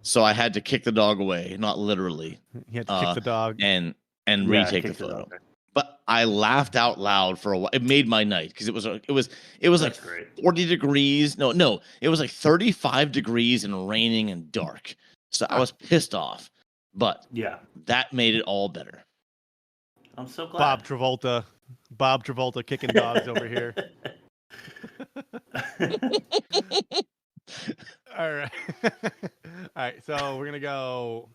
So I had to kick the dog away, not literally. You had to kick the dog and retake the photo. But I laughed out loud for a while. It made my night because it was like great. 40 degrees. No, it was like 35 degrees and raining and dark. So I was pissed off. But yeah, that made it all better. I'm so glad. Bob Travolta kicking dogs over here. All right. All right, so we're gonna go.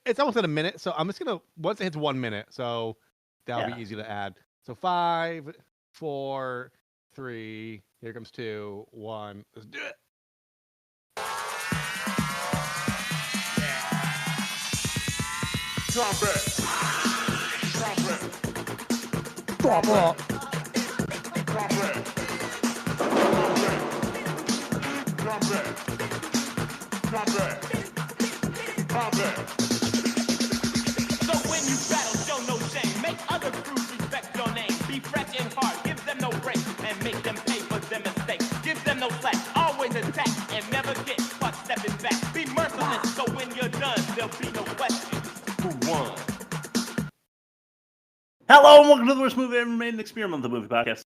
It's almost at a minute, so I'm just gonna once it hits 1 minute, so that'll be easy to add. So 5, 4, 3. Here comes 2, 1. Let's do it. Drop it. Drop it. Drop it. Drop it. Drop it. Drop it. Drop it. So when you battle, show no shame. Make other crews respect your name. Be fresh and hard, give them no break, and make them pay for their mistakes. Give them no slack, always attack, and never get caught stepping back. Be merciless, so when you're done, there'll be no questions. Who won? Hello and welcome to the Worst Movie Ever Made, an experiment of the movie podcast.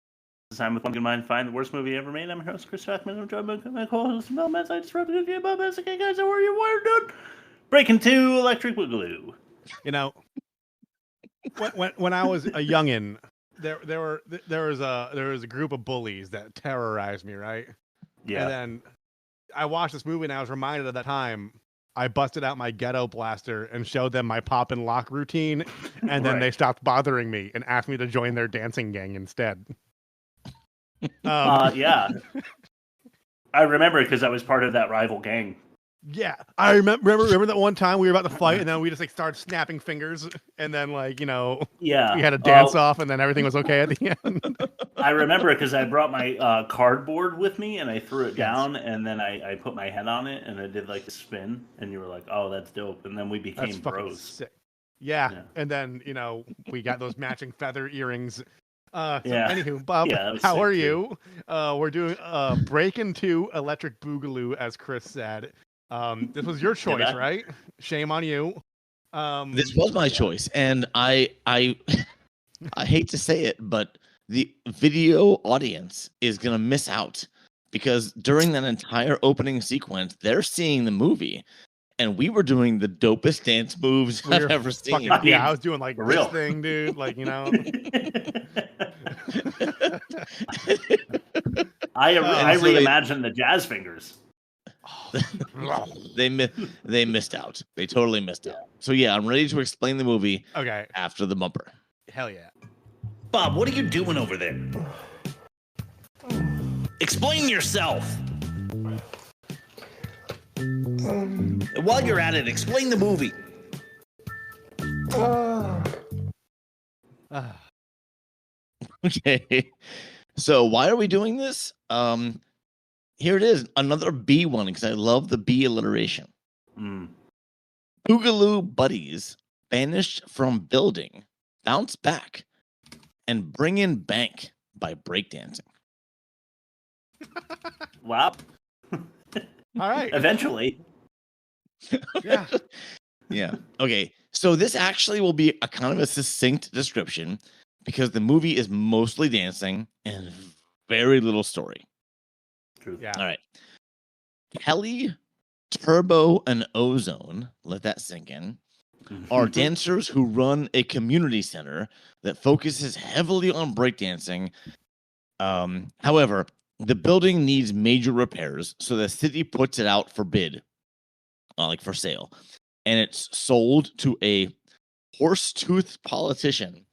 This time with one good mind, find the worst movie ever made. I'm your host, Chris Strathman. I'm joined by my co-host, Mel Metz. I just wrote a good game about this. Okay, guys, how are you? What are you doing? Breakin 2, Electric Boogaloo. You know, when I was a youngin', there was a group of bullies that terrorized me, right? Yeah. And then I watched this movie and I was reminded of that time. I busted out my ghetto-blaster and showed them my pop and lock routine, and then they stopped bothering me and asked me to join their dancing gang instead. Yeah. I remember because I was part of that rival gang. Yeah, I remember that one time we were about to fight, and then we just like started snapping fingers, and then we had a dance off, and then everything was okay at the end. I remember because I brought my cardboard with me, and I threw it down, and then I put my head on it, and I did like a spin, and you were like, "Oh, that's dope," and then we became bros. Sick. Yeah, and then we got those matching feather earrings. Anywho, Bob, how are you? We're doing Breakin 2 Electric Boogaloo, as Chris said. This was your choice, right? Shame on you. This was my choice, and I I hate to say it, but the video audience is gonna miss out because during that entire opening sequence, they're seeing the movie, and we were doing the dopest dance moves I've ever seen. Yeah, I was doing like this thing, dude. I reimagined the jazz fingers. They missed out. They totally missed out. So yeah, I'm ready to explain the movie. Okay. After the bumper. Hell yeah. Bob, what are you doing over there? Explain yourself. While you're at it, explain the movie. Okay. So why are we doing this? Here it is, another B one, because I love the B alliteration. Boogaloo buddies banished from building, bounce back, and bring in bank by breakdancing. Wow. All right. Eventually. Yeah. Yeah. Okay. So this actually will be a kind of a succinct description because the movie is mostly dancing and very little story. True. Yeah. All right. Kelly, Turbo, and Ozone, let that sink in, are dancers who run a community center that focuses heavily on breakdancing. However, the building needs major repairs, so the city puts it out for bid, for sale. And it's sold to a horse-toothed politician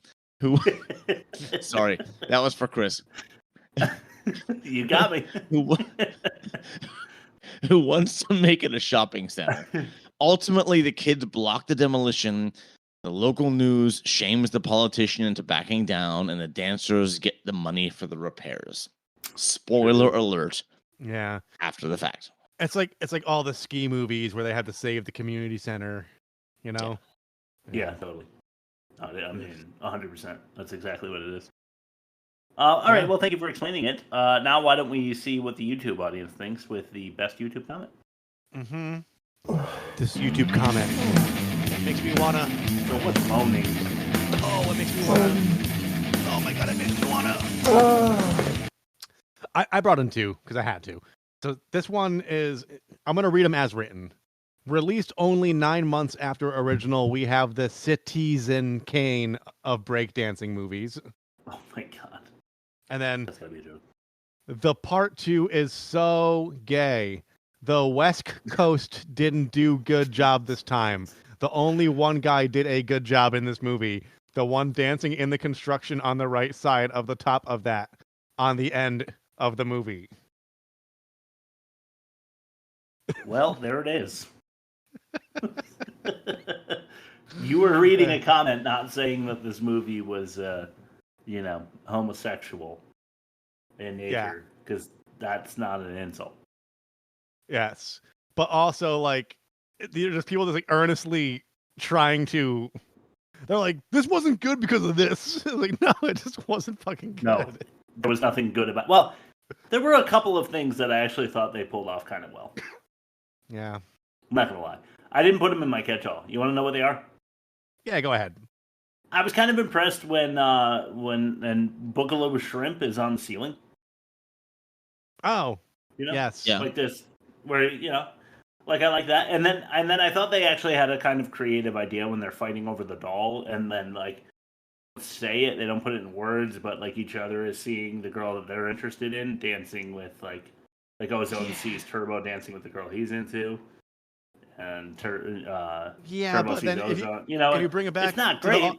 who... Sorry, that was for Chris. You got me. Who wants to make it a shopping center. Ultimately, the kids block the demolition. The local news shames the politician into backing down, and the dancers get the money for the repairs. Spoiler alert. Yeah. After the fact. It's like all the ski movies where they had to save the community center, Yeah, totally. I mean, 100%. That's exactly what it is. All right, well, thank you for explaining it. Now, why don't we see what the YouTube audience thinks with the best YouTube comment? This YouTube comment makes me wanna. So what's moaning? Oh, it makes me wanna. Oh my god, it makes me wanna. I brought in two because I had to. So this one is. I'm gonna read them as written. Released only 9 months after original, we have the Citizen Kane of breakdancing movies. Oh my god. And then That's gotta be a joke. the part 2 is so gay. The West Coast didn't do good job this time. The only one guy did a good job in this movie. The one dancing in the construction on the right side of the top of that on the end of the movie. Well, there it is. You were reading a comment not saying that this movie was, homosexual in nature, because that's not an insult. Yes. But also, like, these are just people just earnestly trying to. They're like, this wasn't good because of this. Like, no, it just wasn't fucking good. No, there was nothing good about. Well, there were a couple of things that I actually thought they pulled off kind of well. Yeah. I'm not gonna lie. I didn't put them in my catch-all. You want to know what they are? Yeah, go ahead. I was kind of impressed when Boogaloo shrimp is on the ceiling. Oh, yes, yeah, like this, where like I like that, and then I thought they actually had a kind of creative idea when they're fighting over the doll, and then like say it, they don't put it in words, but like each other is seeing the girl that they're interested in dancing with, like Ozone sees Turbo dancing with the girl he's into. And Turbo but then sees if Ozone. if you bring it back, it's not great.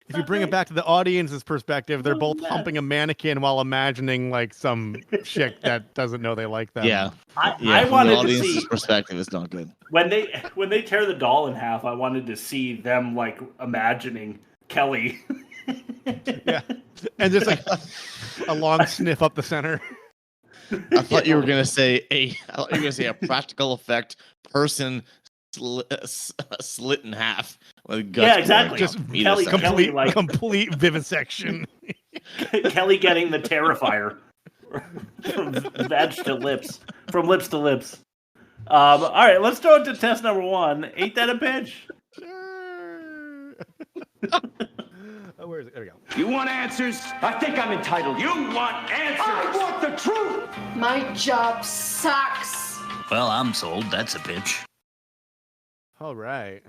If you bring it back to the audience's perspective, they're both humping a mannequin while imagining like some chick that doesn't know they like them. Yeah, I wanted the to audience's see perspective is not good. When they tear the doll in half. I wanted to see them like imagining Kelly. Yeah, and just like a long sniff up the center. I thought you were gonna say a practical effect person slit in half with guts. Yeah, exactly. Just Kelly, complete vivisection. Kelly getting the Terrifier from veg to lips, from lips to lips. All right, let's throw it to test number 1. Ain't that a bitch? Sure. Oh, where is it? There we go. You want answers? I think I'm entitled. You want answers? I want the truth. My job sucks. Well, I'm sold. That's a bitch. All right.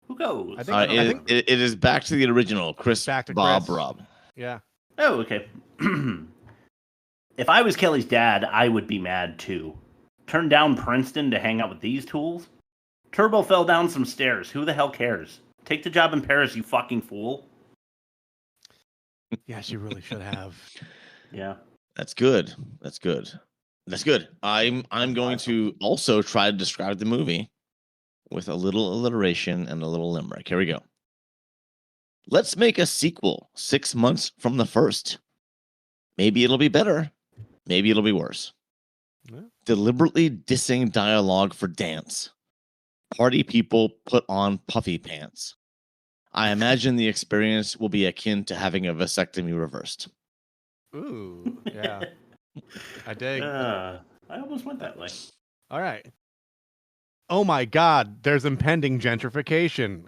Who goes? I think it is back to the original. Chris, back to Bob, Chris. Rob. Yeah. Oh, okay. If I was Kelly's dad, I would be mad too. Turn down Princeton to hang out with these tools? Turbo fell down some stairs. Who the hell cares? Take the job in Paris, you fucking fool. Yeah, she really should have. Yeah. That's good. That's good. That's good. I'm going to also try to describe the movie with a little alliteration and a little limerick. Here we go. Let's make a sequel 6 months from the first. Maybe it'll be better. Maybe it'll be worse. Yeah. Deliberately dissing dialogue for dance. Party people put on puffy pants. I imagine the experience will be akin to having a vasectomy reversed. Ooh, yeah. I dig. I almost went that way. All right. Oh my God, there's impending gentrification.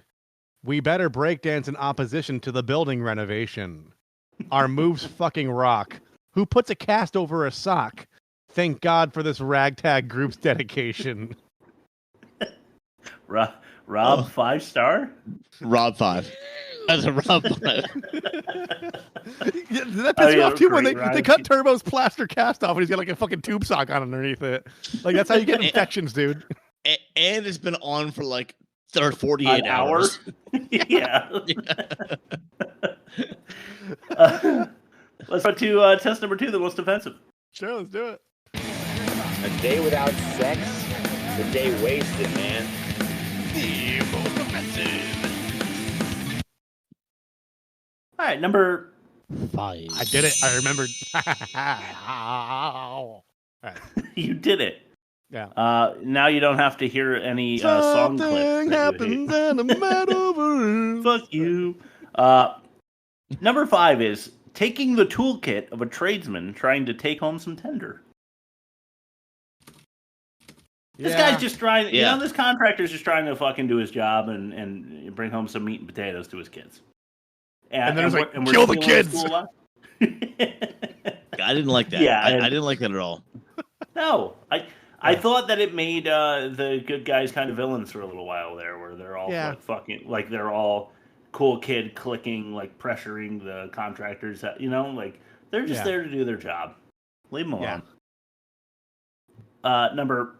We better breakdance in opposition to the building renovation. Our moves fucking rock. Who puts a cast over a sock? Thank God for this ragtag group's dedication. Rob 5-star? Rob 5. As a Rob 5. Yeah, did that piss you off too when they cut Turbo's plaster cast off and he's got like a fucking tube sock on underneath it? Like that's how you get infections, dude. And it's been on for like 48 hours. Yeah. Let's go to test number 2, the most offensive. Sure, let's do it. A day without sex, the day wasted, man. The most offensive. All right, number 5. I did it. I remembered. All right. You did it. Yeah. Now you don't have to hear any song clips. Something happens and I'm mad over it. Fuck you. Number 5 is taking the toolkit of a tradesman trying to take home some tender. This guy's just trying. You know, this contractor's just trying to fucking do his job and bring home some meat and potatoes to his kids. And then we're kill the kids. I didn't like that. Yeah, I didn't like that at all. No, I thought that it made the good guys kind of villains for a little while there, where they're all like fucking, like they're all cool kid clicking, like pressuring the contractors. You know, like they're just there to do their job. Leave them alone. Number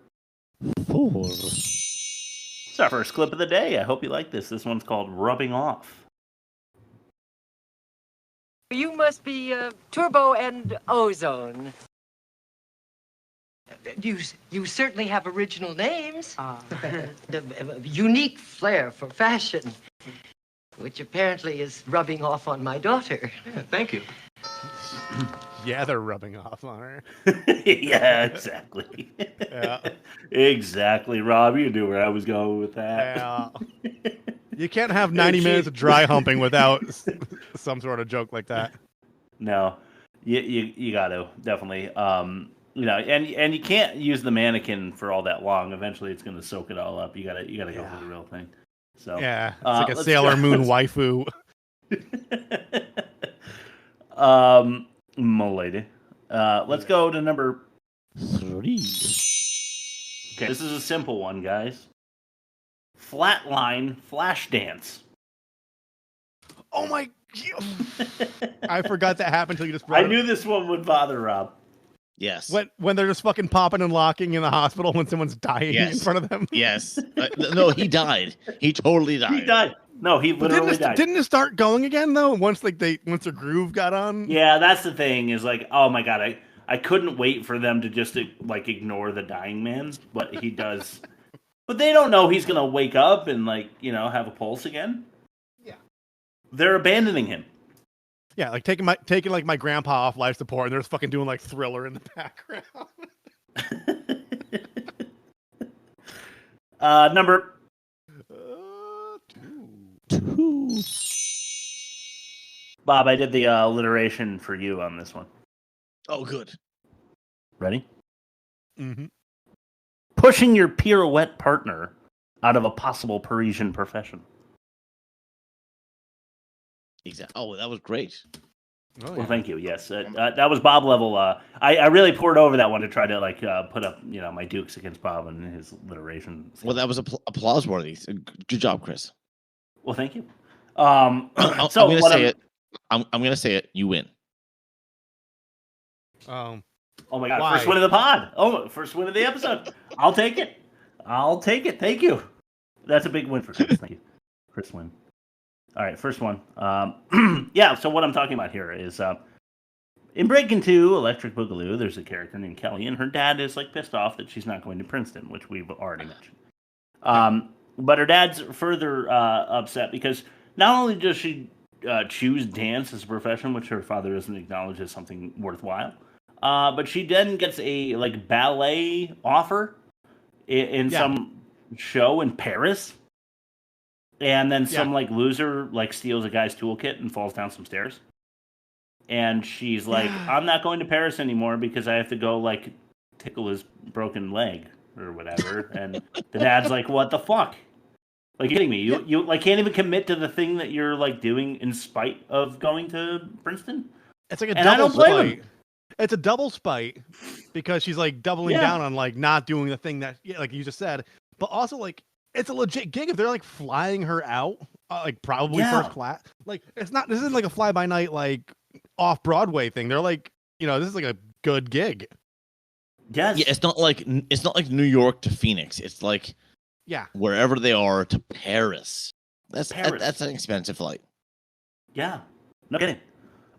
4. It's our first clip of the day. I hope you like this. This one's called "Rubbing Off." You must be Turbo and Ozone. You certainly have original names. Unique flair for fashion, which apparently is rubbing off on my daughter. Yeah, thank you. Yeah, they're rubbing off on her. Yeah, exactly. Exactly, Rob. You knew where I was going with that. Yeah. You can't have 90 minutes of dry humping without some sort of joke like that. No, you got to definitely. You know, and you can't use the mannequin for all that long. Eventually, it's going to soak it all up. You gotta go for the real thing. So yeah, it's like a Sailor Moon waifu. M'lady. Let's go to number 3. Okay, this is a simple one, guys. Flatline flash dance. Oh my! I forgot that happened until you just brought I knew this one would bother Rob. Yes. When they're just fucking popping and locking in the hospital when someone's dying in front of them. Yes. No, he died. He totally died. He died. No, he literally died. Didn't it start going again though? Once their groove got on. Yeah, that's the thing. Is like, oh my god, I couldn't wait for them to just like ignore the dying man, but he does. But they don't know he's gonna wake up and like have a pulse again. Yeah. They're abandoning him. Yeah, like taking my grandpa off life support, and they're just fucking doing like Thriller in the background. Number 2. Bob, I did the alliteration for you on this one. Oh, good. Ready? Mm-hmm. Pushing your pirouette partner out of a possible Parisian profession. Exactly. Oh, that was great. Well, thank you. Yes, that was Bob level. I really poured over that one to try to like put up my dukes against Bob and his alliteration. Well, that was applause worthy. Good job, Chris. Well, thank you. I'm going to say it. I'm going to say it. You win. Oh my god! Why? First win of the pod. Oh, first win of the episode. I'll take it. Thank you. That's a big win for Chris. Thank you. First win. All right, first one. Yeah, so what I'm talking about here is in Breakin 2, Electric Boogaloo, there's a character named Kelly, and her dad is like pissed off that she's not going to Princeton, which we've already mentioned. But her dad's further upset because not only does she choose dance as a profession, which her father doesn't acknowledge as something worthwhile, but she then gets a like ballet offer in some show in Paris. And then some like loser like steals a guy's toolkit and falls down some stairs. And she's like, I'm not going to Paris anymore because I have to go like tickle his broken leg or whatever. And the dad's like, what the fuck? Like, you're kidding me? You like can't even commit to the thing that you're like doing in spite of going to Princeton? It's like a double spite. It's a double spite because she's like doubling down on like not doing the thing that like you just said, but also like it's a legit gig if they're like flying her out, like probably first class. Like this isn't like a fly by night like off Broadway thing. They're like, this is like a good gig. Yes. Yeah, it's not like New York to Phoenix. It's like wherever they are to Paris. That's an expensive flight. Yeah, no kidding.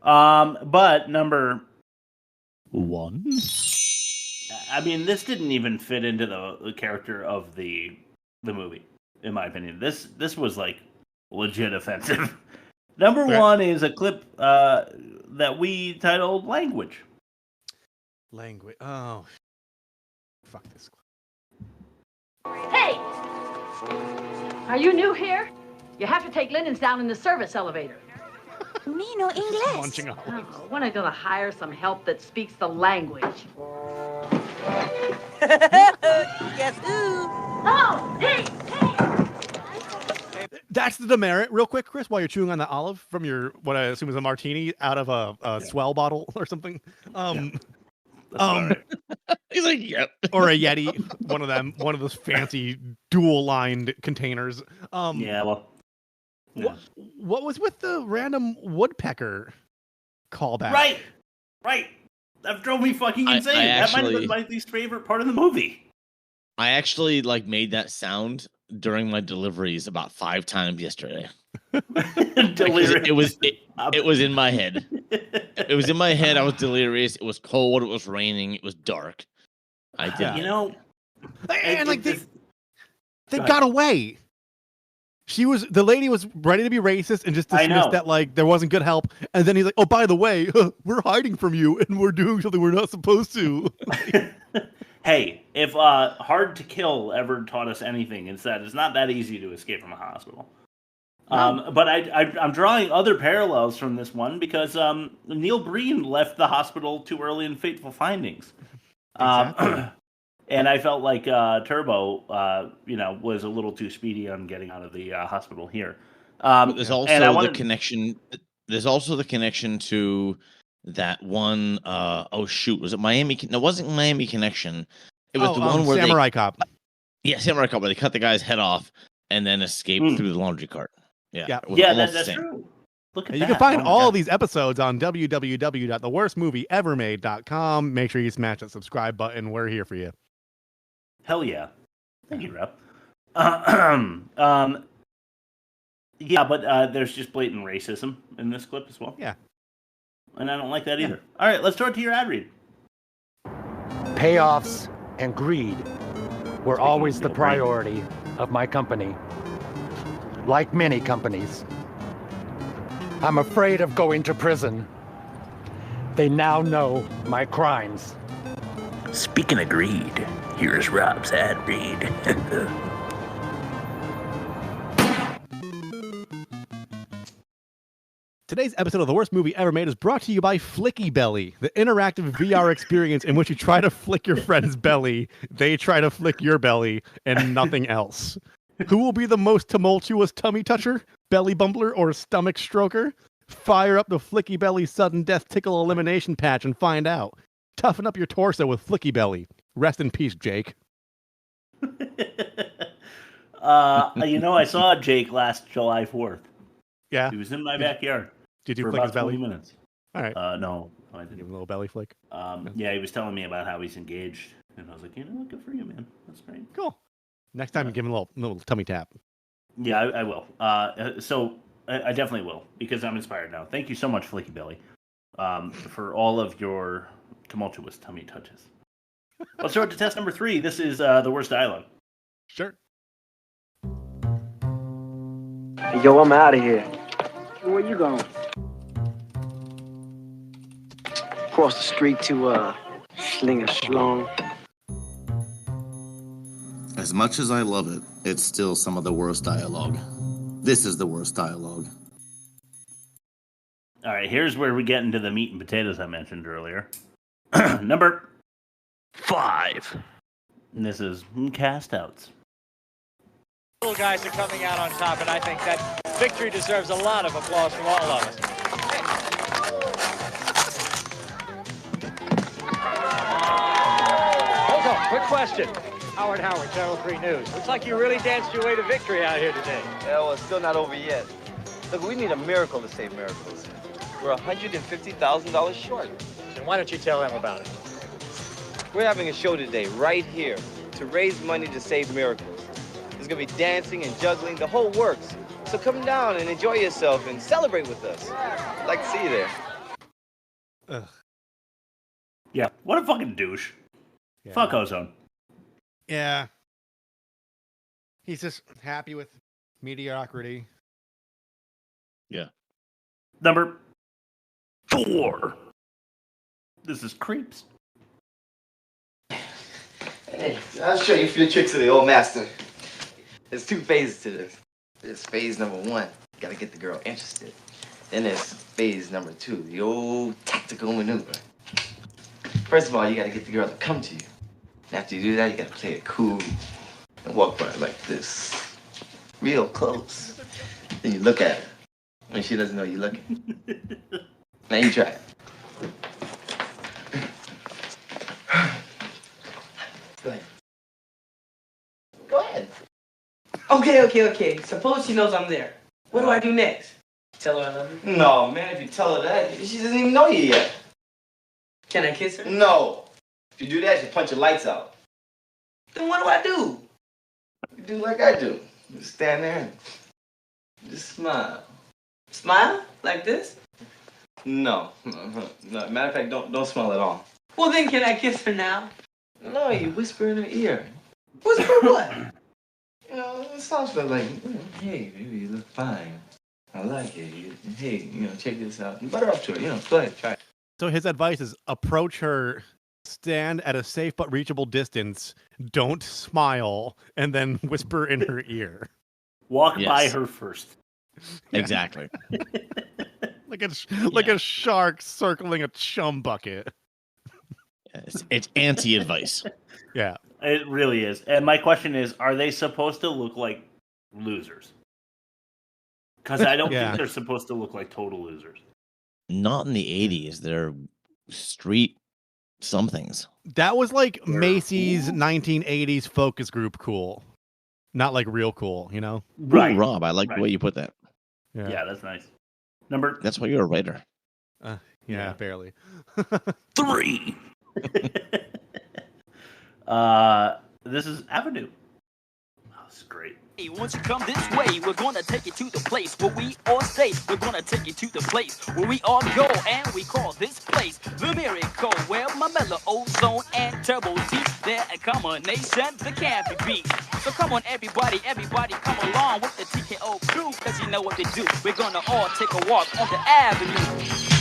But number 1. I mean, this didn't even fit into the character of the movie, in my opinion. This was like legit offensive. Number 1 is a clip that we titled "Language." Language. Oh, fuck this clip. Hey, are you new here? You have to take linens down in the service elevator. Me no English. Munching on. When are you gonna hire some help that speaks the language? Guess who? Oh, hey! That's the demerit. Real quick, Chris, while you're chewing on the olive from your what I assume is a martini out of a swell bottle or something. He's like, yep. Or a Yeti, one of those fancy dual-lined containers. Well. Yeah. What was with the random woodpecker callback? Right. That drove me fucking insane. That might have been my least favorite part of the movie. I actually made that sound during my deliveries about 5 times yesterday. It was in my head. It was in my head. I was delirious. It was cold. It was raining. It was dark. I did. And they got away. The lady was ready to be racist and just dismissed that there wasn't good help. And then he's like, "Oh, by the way, we're hiding from you and we're doing something we're not supposed to." Hey, if Hard to Kill ever taught us anything, it's that it's not that easy to escape from a hospital. But I'm drawing other parallels from this one because Neil Breen left the hospital too early in Fateful Findings. Exactly. And I felt like Turbo, was a little too speedy on getting out of the hospital here. But there's also the connection. There's also the connection to that one. Was it Miami? No, it wasn't Miami Connection. It was the one where Samurai Cop. Yeah, Samurai Cop, where they cut the guy's head off and then escaped through the laundry cart. Yeah, that's true. Look at that. You can find all of these episodes on www.theworstmovieevermade.com. Make sure you smash that subscribe button. We're here for you. Hell yeah. Thank you, Rep. But there's just blatant racism in this clip as well. Yeah. And I don't like that either. All right, let's start to your ad read. Payoffs and greed were always the priority of my company. Like many companies, I'm afraid of going to prison. They now know my crimes. Speaking of greed, here's Rob's ad read. Today's episode of The Worst Movie Ever Made is brought to you by Flicky Belly, the interactive VR experience in which you try to flick your friend's belly, they try to flick your belly, and nothing else. Who will be the most tumultuous tummy toucher, belly bumbler, or stomach stroker? Fire up the Flicky Belly sudden death tickle elimination patch and find out. Toughen up your torso with Flicky Belly. Rest in peace, Jake. I saw Jake last July 4th. Yeah? He was in my backyard. Did you for flick about his belly? 20 minutes. All right. No, I didn't. Give him a little belly flick. Yeah, he was telling me about how he's engaged. And I was like, good for you, man. That's great. Cool. Next time, give him a little tummy tap. Yeah, I will. So I definitely will, because I'm inspired now. Thank you so much, Flicky Belly, for all of your tumultuous tummy touches. Let's start to test number 3. This is the worst dialogue. Sure. Yo, I'm out of here. Where you going? Across the street to Slinger Schlong. As much as I love it, it's still some of the worst dialogue. This is the worst dialogue. All right, here's where we get into the meat and potatoes I mentioned earlier. Number 5. And this is Cast Outs. Little guys are coming out on top, and I think that victory deserves a lot of applause from all of us. Hold on, quick question. Howard, Channel 3 News. Looks like you really danced your way to victory out here today. Yeah, well, it's still not over yet. Look, we need a miracle to save miracles. We're $150,000 short. Then why don't you tell them about it? We're having a show today, right here, to raise money to save miracles. There's gonna be dancing and juggling, the whole works. So come down and enjoy yourself and celebrate with us. I'd like to see you there. Ugh. Yeah, what a fucking douche. Yeah. Fuck Ozone. Yeah. He's just happy with mediocrity. Yeah. Number 4. This is Creeps. Hey, I'll show you a few tricks of the old master. There's 2 phases to this. There's phase number 1, gotta get the girl interested. Then there's phase number 2, the old tactical maneuver. First of all, you gotta get the girl to come to you. After you do that, you gotta play it cool and walk by like this, real close. Then you look at her when she doesn't know you're looking. Now you try it. Go ahead. Go ahead. Okay. Suppose she knows I'm there. What do I do next? Tell her I love her? No, man, if you tell her that, she doesn't even know you yet. Can I kiss her? No. If you do that, you punch your lights out. Then what do I do? You do like I do. Just stand there and just smile. Smile? Like this? No. Matter of fact, don't smile at all. Well, then can I kiss her now? No, you whisper in her ear. Whisper what? You know, it sounds like, hey, baby, you look fine. I like it. Hey, check this out. Butter up to it. Go ahead, try it. So his advice is approach her, stand at a safe but reachable distance, don't smile, and then whisper in her ear. Walk by her first. Exactly. like a shark circling a chum bucket. It's anti-advice. Yeah. It really is. And my question is, are they supposed to look like losers? Because I don't think they're supposed to look like total losers. Not in the 80s. They're street somethings. That was like Macy's 1980s focus group cool. Not like real cool, you know? Right. Ooh, Rob, I like the way you put that. Yeah, that's nice. That's why you're a writer. Yeah, barely. 3. This is Avenue. Oh, this is great. Hey, once you come this way, we're gonna take you to the place where we all stay. We're gonna take you to the place where we all go, and we call this place the miracle, where my mellow ozone and turbo T, they're a combination that can't be beat. So come on, everybody, come along with the TKO crew, cause you know what they do. We're gonna all take a walk on the avenue.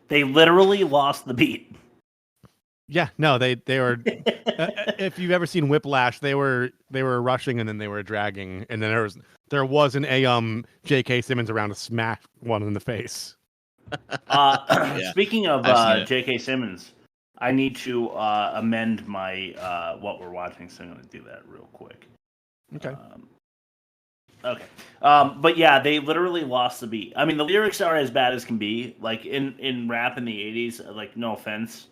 They literally lost the beat. Yeah, no, they were. If you've ever seen Whiplash, they were rushing and then they were dragging, and then there wasn't a J.K. Simmons around to smack one in the face. Speaking of J.K. Simmons, I need to amend my what we're watching, so I'm going to do that real quick. Okay. Okay. But yeah, they literally lost the beat. I mean, the lyrics are as bad as can be. Like in rap in the 80s, like, no offense,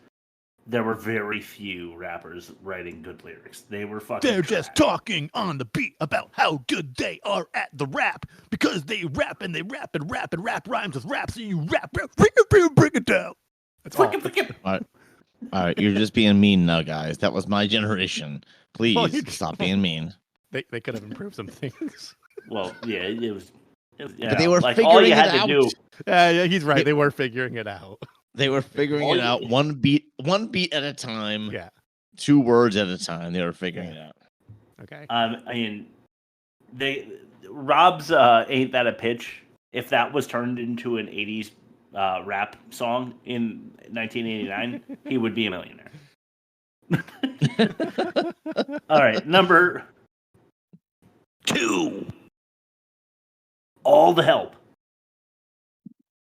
there were very few rappers writing good lyrics. They were fucking They're trash. just talking on the beat about how good they are at the rap because they rap and they rap and rap and rap rhymes with rap. So you rap, bring it down. That's all. All right, you're just being mean now, guys. That was my generation. Please stop being mean. They could have improved some things. Well, yeah, it was but they were like figuring all you it had out. to do. Yeah, he's right. They were figuring it out. They were figuring it out one beat at a time. Yeah. 2 words at a time. They were figuring it out. Okay. I mean, Rob's "Ain't That a Pitch." If that was turned into an '80s rap song in 1989, he would be a millionaire. All right, number 2. All the Help.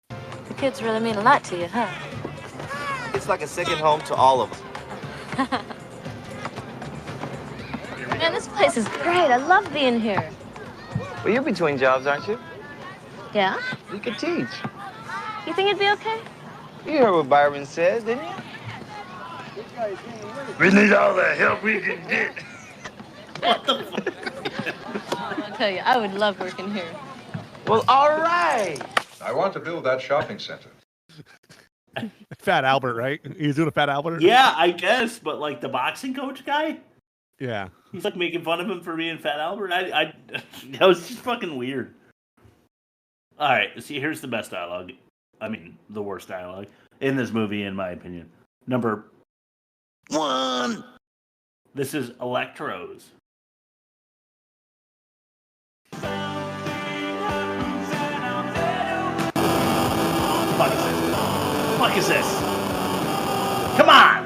The kids really mean a lot to you, huh? It's like a second home to all of them. Man, this place is great. I love being here. Well, you're between jobs, aren't you? Yeah? You could teach. You think it'd be okay? You heard what Byron says, didn't you? We need all the help we can get. What the fuck? I'll tell you, I would love working here. Well, all right. I want to build that shopping center. Fat Albert, right? He's doing a Fat Albert? Yeah, I guess, but like the boxing coach guy? Yeah. He's like making fun of him for being Fat Albert. I that was just fucking weird. All right, see, here's the best dialogue. I mean, the worst dialogue in this movie, in my opinion. Number 1. This is Electros. Fuck is this? Come on!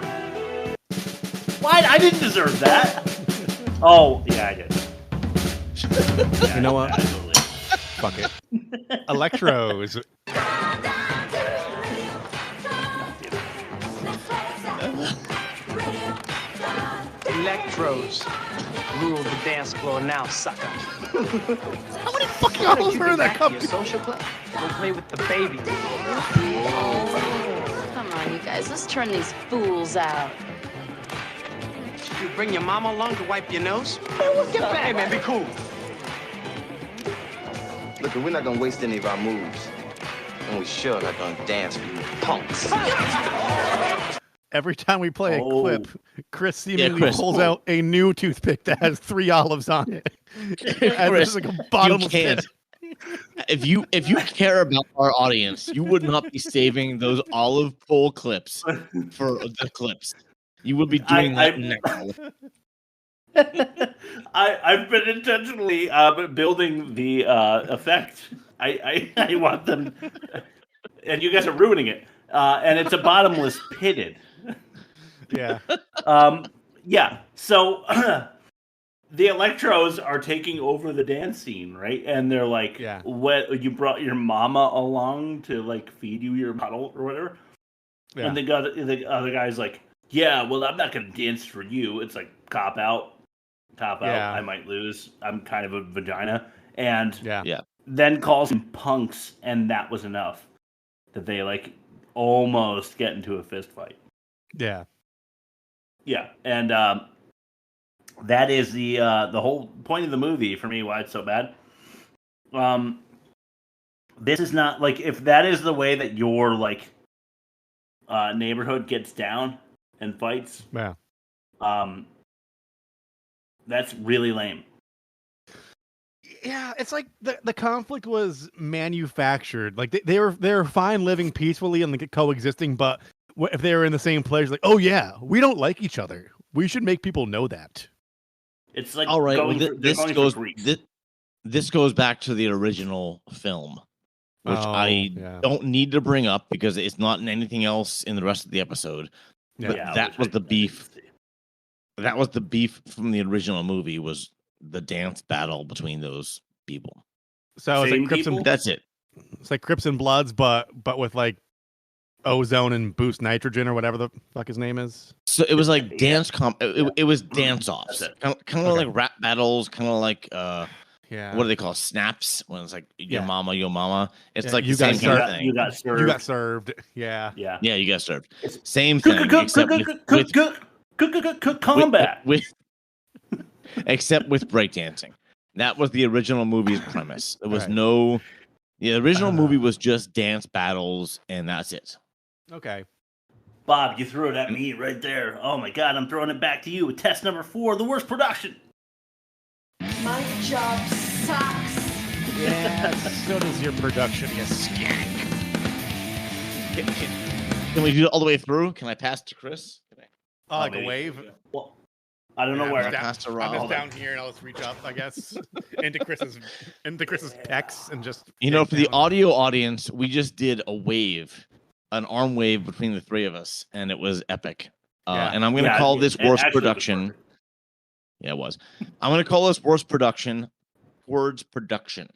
Why? I didn't deserve that. Oh, yeah, I did. You know what? Absolutely. Fuck it. Electros. Electros rule the dance floor now, sucker. How many fucking albums were in that company? Social club? Go play with the baby. Come on, you guys. Let's turn these fools out. You bring your mama along to wipe your nose? Man, get back. Hey, man, be cool. Look, we're not gonna waste any of our moves. And we sure not gonna dance for you punks. Every time we play a clip, Chris seemingly pulls out a new toothpick that has 3 olives on it. Chris, like a bottomless you can't. If you care about our audience, you would not be saving those olive pull clips for the clips. You would be doing that now. I've been intentionally building the effect. I want them, and you guys are ruining it. And it's a bottomless pitted. Yeah. Yeah. So the Electros are taking over the dance scene, right? And they're like, "What? You brought your mama along to like feed you your bottle or whatever?" Yeah. And the other guy's like, "Yeah, well, I'm not gonna dance for you." It's like cop out. I might lose. I'm kind of a vagina, and then calls them punks, and that was enough that they like almost get into a fist fight. Yeah. Yeah, and that is the whole point of the movie for me. Why it's so bad. This is not like if that is the way that your like neighborhood gets down and fights. Yeah. That's really lame. Yeah, it's like the conflict was manufactured. Like they were fine living peacefully and like coexisting, but if they were in the same place, like, oh yeah, we don't like each other. We should make people know that. It's like all right. This goes back to the original film, which I don't need to bring up because it's not in anything else in the rest of the episode. Yeah. But that was the beef. That was the beef from the original movie. Was the dance battle between those people. So it's like Crips and that's it. It's like Crips and Bloods, but with like ozone and boost nitrogen or whatever the fuck his name is. So it was like dance it was dance offs. Kind of like rap battles, kind of like what do they call snaps when it's like your mama. It's like you the same kind of thing. You got served. You got served. Yeah. Yeah, you got served. Same thing except with combat. Except with breakdancing. That was the original movie's premise. There was no... The original movie was just dance battles, and that's it. Okay. Bob, you threw it at me right there. Oh my god, I'm throwing it back to you. Test number 4, the worst production. My job sucks. Yeah, so does your production, you skank. Can we do it all the way through? Can I pass to Chris? Like a wave? Well, I don't know where I'm just down here, and I'll just reach up, I guess, into Chris's pecs, and just. For the audio audience, we just did a wave, an arm wave between the three of us, and it was epic. And I'm going to call this worst production. Yeah, it was. I'm going to call this worst production. Words production.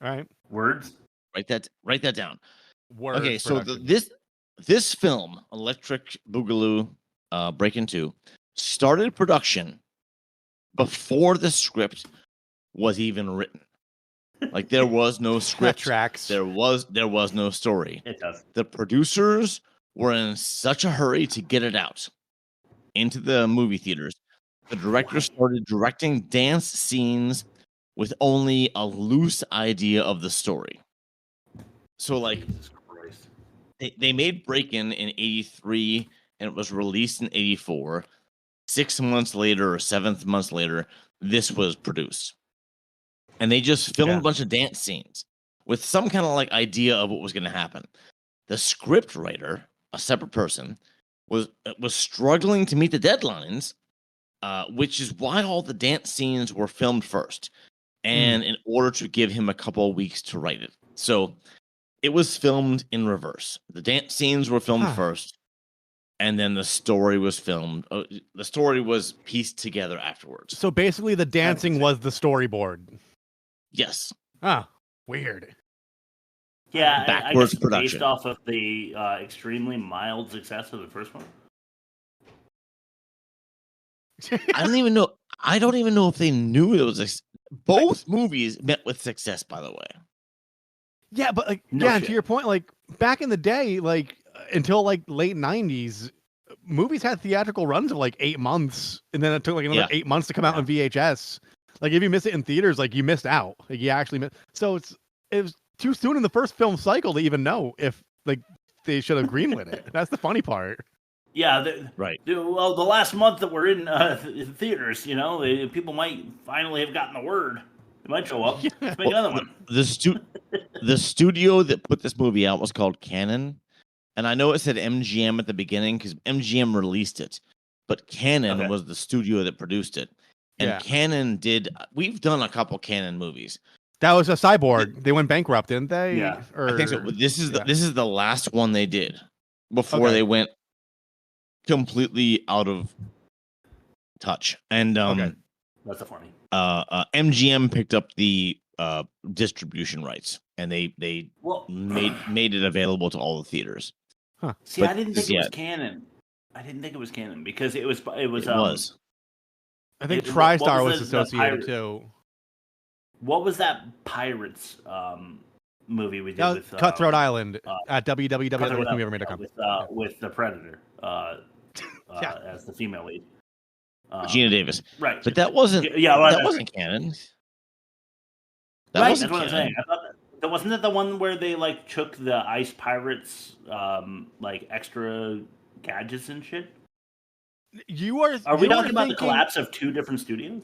All right. Words. Write that down. Words. Okay, so this film, Electric Boogaloo, Breakin 2. Started production before the script was even written. Like there was no script. Tracks. There was no story. It does. The producers were in such a hurry to get it out into the movie theaters. The director started directing dance scenes with only a loose idea of the story. So like they made Breakin in 83 and it was released in 84. 6 months later or 7 months later, this was produced. And they just filmed a bunch of dance scenes with some kind of like idea of what was going to happen. The script writer, a separate person, was struggling to meet the deadlines, which is why all the dance scenes were filmed first. And in order to give him a couple of weeks to write it. So it was filmed in reverse. The dance scenes were filmed first. and then the story was filmed. The story was pieced together afterwards. So basically, the dancing was the storyboard. Yes. Ah, weird. Yeah, backwards I guess production based off of the extremely mild success of the first one. I don't even know. I don't even know if they knew it was. Both movies met with success, by the way. Yeah, but like, and to your point, like back in the day, like until like late '90s, movies had theatrical runs of like 8 months, and then it took like another 8 months to come out on VHS. Like if you miss it in theaters, like you missed out. Like you actually missed. So it was too soon in the first film cycle to even know if like they should have greenlit it. That's the funny part. Yeah, right. Well, the last month that we're in theaters, people might finally have gotten the word. They might show up. Let's make another one. The studio that put this movie out was called Canon, and I know it said MGM at the beginning because MGM released it, but Canon was the studio that produced it. And Canon we've done a couple Canon movies. That was a Cyborg. They went bankrupt, didn't they? Yeah, I think so. This is the last one they did before they went completely out of touch. And that's funny. MGM picked up the distribution rights, and they made it available to all the theaters. Huh. See, I didn't think it was Canon. I didn't think it was Canon because it was. I think TriStar was associated too. What was that Pirates movie we did with Cutthroat Island at www.theworstmovieevermade.com with the Predator as the female lead, Gina Davis, right? But that wasn't that wasn't canon. That's what I'm saying. I thought that wasn't it the one where they like took the ice pirates like extra gadgets and shit. Are we talking about the collapse of two different studios?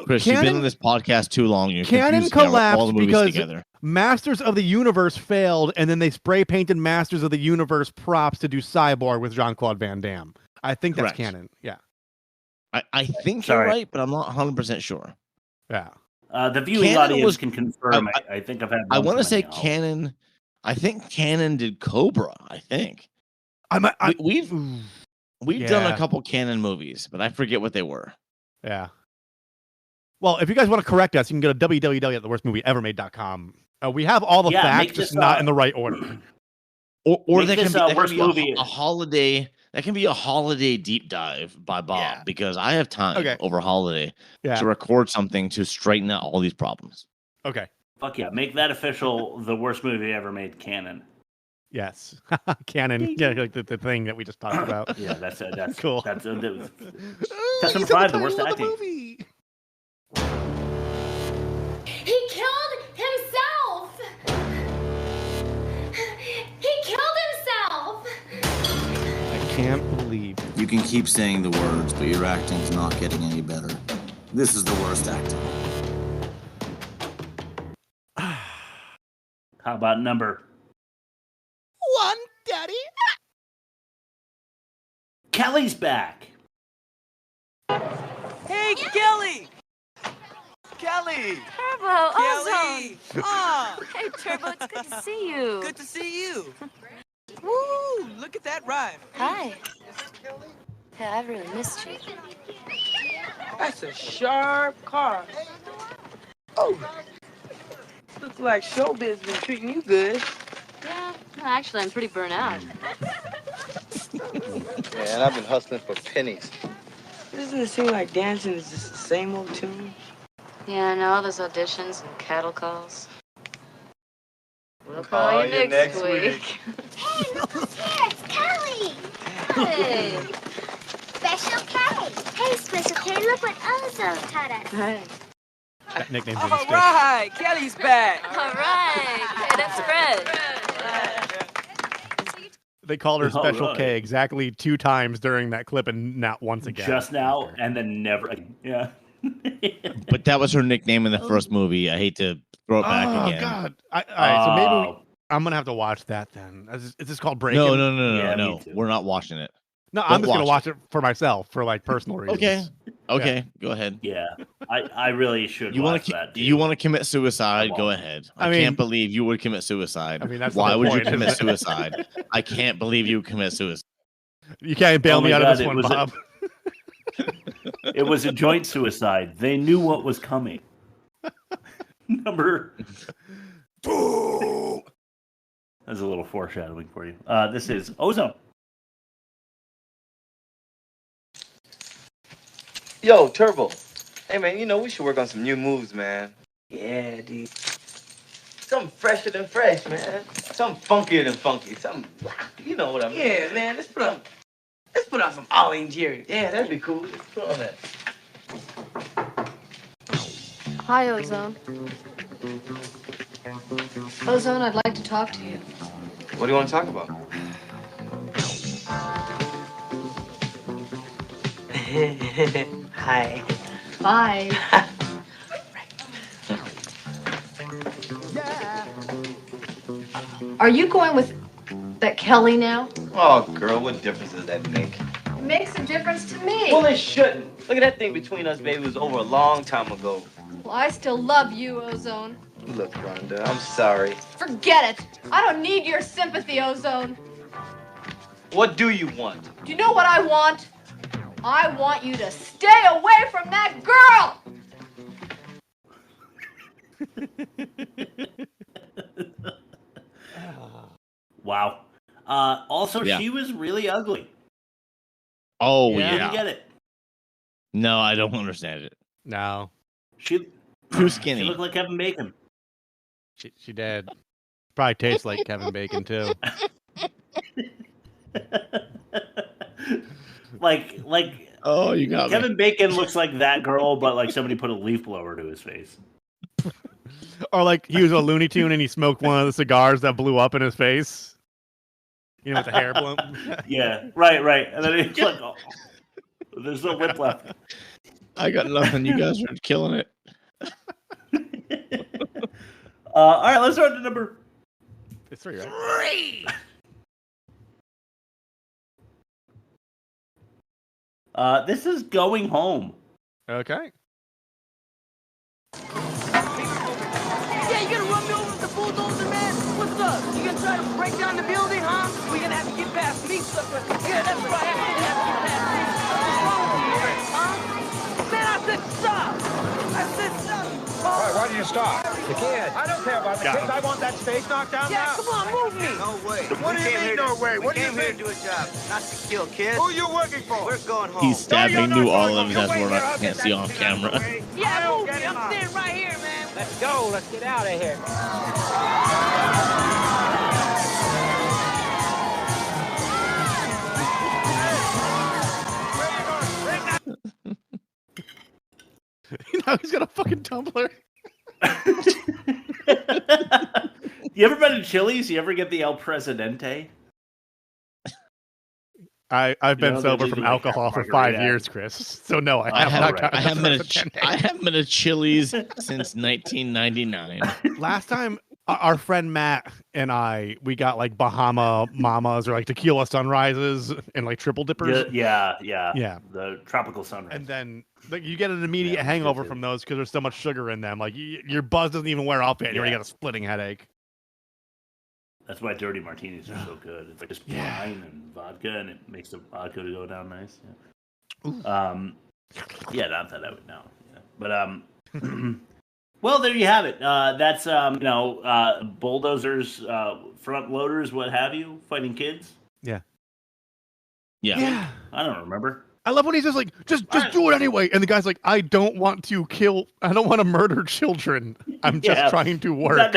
Chris, you've been on this podcast too long. You're Canon collapsed because Masters of the Universe failed, and then they spray painted Masters of the Universe props to do Cyborg with Jean-Claude Van Damme. I think that's canon. Yeah. I think you're right, but I'm not 100% sure. Yeah. The viewing audience can confirm. I think I've had. I want to say Canon. I think Canon did Cobra. I think. We've done a couple Canon movies, but I forget what they were. Yeah. Well, if you guys want to correct us, you can go to www.theworstmovieevermade.com. We have all the facts, just not in the right order. Or that can be a holiday. That can be a holiday deep dive by Bob because I have time over holiday to record something to straighten out all these problems. Okay. Fuck yeah! Make that official. The worst movie ever made canon. Yes, canon. Yeah, like the thing that we just talked about. Yeah, that's cool. That's number 5. The worst acting. He killed himself. He killed himself. I can't believe you can keep saying the words, but your acting's not getting any better. This is the worst acting. How about number 1, Daddy? Kelly's back. Hey, Kelly! Kelly! Turbo, Kelly! awesome! Hey, Turbo, it's good to see you. Good to see you. Woo! Look at that rhyme. Hi. Yeah, I've really missed you. That's a sharp car. Oh, looks like showbiz been treating you good. Yeah, no, actually, I'm pretty burnt out. Man, I've been hustling for pennies. Doesn't it seem like dancing is just the same old tune? Yeah, I know, all those auditions and cattle calls. We'll call you next week. Hey, look here, it's Kelly. Hey. Special K. Hey, Special K, look what Ozone taught us. Hey. That nickname's All right, Kelly's back. All right. Hey, that's Fred. They called her Special K exactly 2 times during that clip and not once again. Just now and then never again. Yeah. But that was her nickname in the first movie. I hate to throw it back again. Oh, God. All right, so maybe I'm going to have to watch that then. Is this called Breakin? No. We're not watching it. No, I'm just going to watch it for myself for like personal reasons. Okay, go ahead. Yeah, I really should watch that. You want to commit suicide? Go ahead. I can't believe you would commit suicide. I mean, that's why would you point, commit suicide? I can't believe you would commit suicide. You can't bail me out of this one, Bob. It was a joint suicide. They knew what was coming. Number 2. That's a little foreshadowing for you. This is Ozone. Yo, Turbo. Hey, man, we should work on some new moves, man. Yeah, dude. Something fresher than fresh, man. Something funkier than funky. Something, you know what I mean. Yeah, man. Let's put on some Ollie and Jerry. Yeah, that'd be cool. Let's put on that. Hi, Ozone. Ozone, I'd like to talk to you. What do you want to talk about? Hi. Bye. Are you going with that Kelly now? Oh, girl, what difference does that make? It makes a difference to me. Well, it shouldn't. Look at that thing between us, baby. It was over a long time ago. Well, I still love you, Ozone. Look, Rhonda, I'm sorry. Forget it. I don't need your sympathy, Ozone. What do you want? Do you know what I want? I want you to stay away from that girl! Wow. Also, she was really ugly. Oh, I yeah. didn't get it. No, I don't understand it. No. She too skinny. She looked like Kevin Bacon. She did. Probably tastes like Kevin Bacon, too. like oh, you got Kevin Bacon looks like that girl, but like somebody put a leaf blower to his face. Or like he was a Looney Tune and he smoked one of the cigars that blew up in his face. You know, with the hair blown. Yeah, right. And then he's like, oh, there's no lip left. I got nothing. You guys are killing it. All right, let's start to number 3, right? 3. This is Going Home. Okay. Yeah, you gonna run me over with the bulldozer, man? What's up? You gonna try to break down the building, huh? We gonna have to get past me, sucker. Yeah, that's right. I have to get past me. What's wrong with you, huh? Man, I said stop. I said stop. All right, why did you stop? The kid. I don't care about the kids. I want that space knocked down Yeah, now. come on, move me. No way. What do you mean, no way? What do you mean? to do a job, not to kill kids. Who you working for? We're going home. He's stabbing New Orleans as we're not can't see on camera. Yeah, move me. I'm standing right here, man. Let's go. Let's get out of here. Now he's got a fucking tumbler. You ever been to Chili's? You ever get the El Presidente? I've been sober from alcohol for 5 years, Chris. So no, I haven't been to Chili's since 1999. Last time, our friend Matt and we got like Bahama Mamas or like tequila sunrises and like triple dippers. Yeah. The tropical sunrise. And then like you get an immediate hangover from those because there's so much sugar in them. Like your buzz doesn't even wear off yet. You already got a splitting headache. That's why dirty martinis are so good. It's like just wine and vodka, and it makes the vodka to go down nice. Yeah, not that I would know. Yeah. But well, there you have it. That's bulldozers, front loaders, what have you, fighting kids. Yeah. I don't remember. I love when he's just like, just do it anyway. And the guy's like, I don't want to murder children. I'm just trying to work.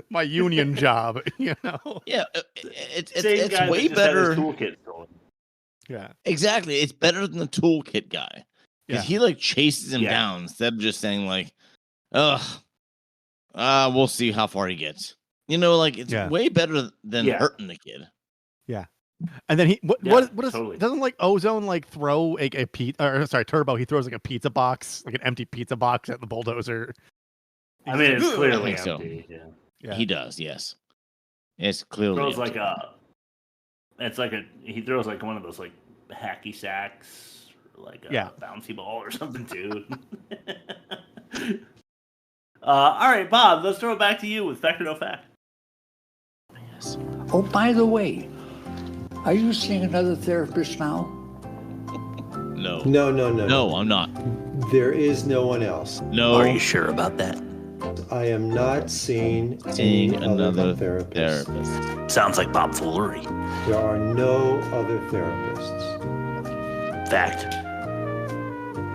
My union job, you know. Yeah, it's way better. Toolkit. Yeah, exactly. It's better than the toolkit guy because he like chases him down instead of just saying like, we'll see how far he gets. You know, like it's way better than hurting the kid. Yeah, and then doesn't like Ozone like throw a pizza? Or sorry, Turbo. He throws like a pizza box, like an empty pizza box at the bulldozer. I mean, it's clearly empty. So. Yeah, he does. Yes, it's clearly. He throws like one of those like hacky sacks, or like a bouncy ball or something too. All right, Bob. Let's throw it back to you with fact or no fact. Yes. Oh, by the way, Are you seeing another therapist now? No. No, I'm not. There is no one else. No. Are you sure about that? I am not seeing another therapist. Sounds like Bob Foolery. There are no other therapists. Fact.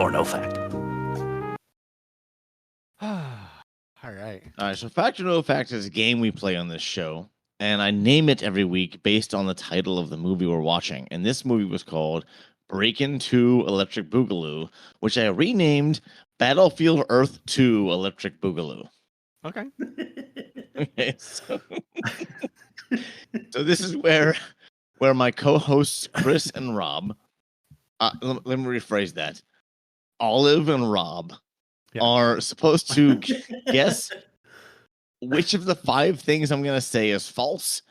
Or no fact. All right. So Fact or No Fact is a game we play on this show, and I name it every week based on the title of the movie we're watching. And this movie was called Breakin 2 Electric Boogaloo, which I renamed Battlefield Earth 2 Electric Boogaloo. Okay. Okay, so this is where my co-hosts Chris and Rob, let me rephrase that. Olive and Rob are supposed to guess which of the 5 things I'm going to say is false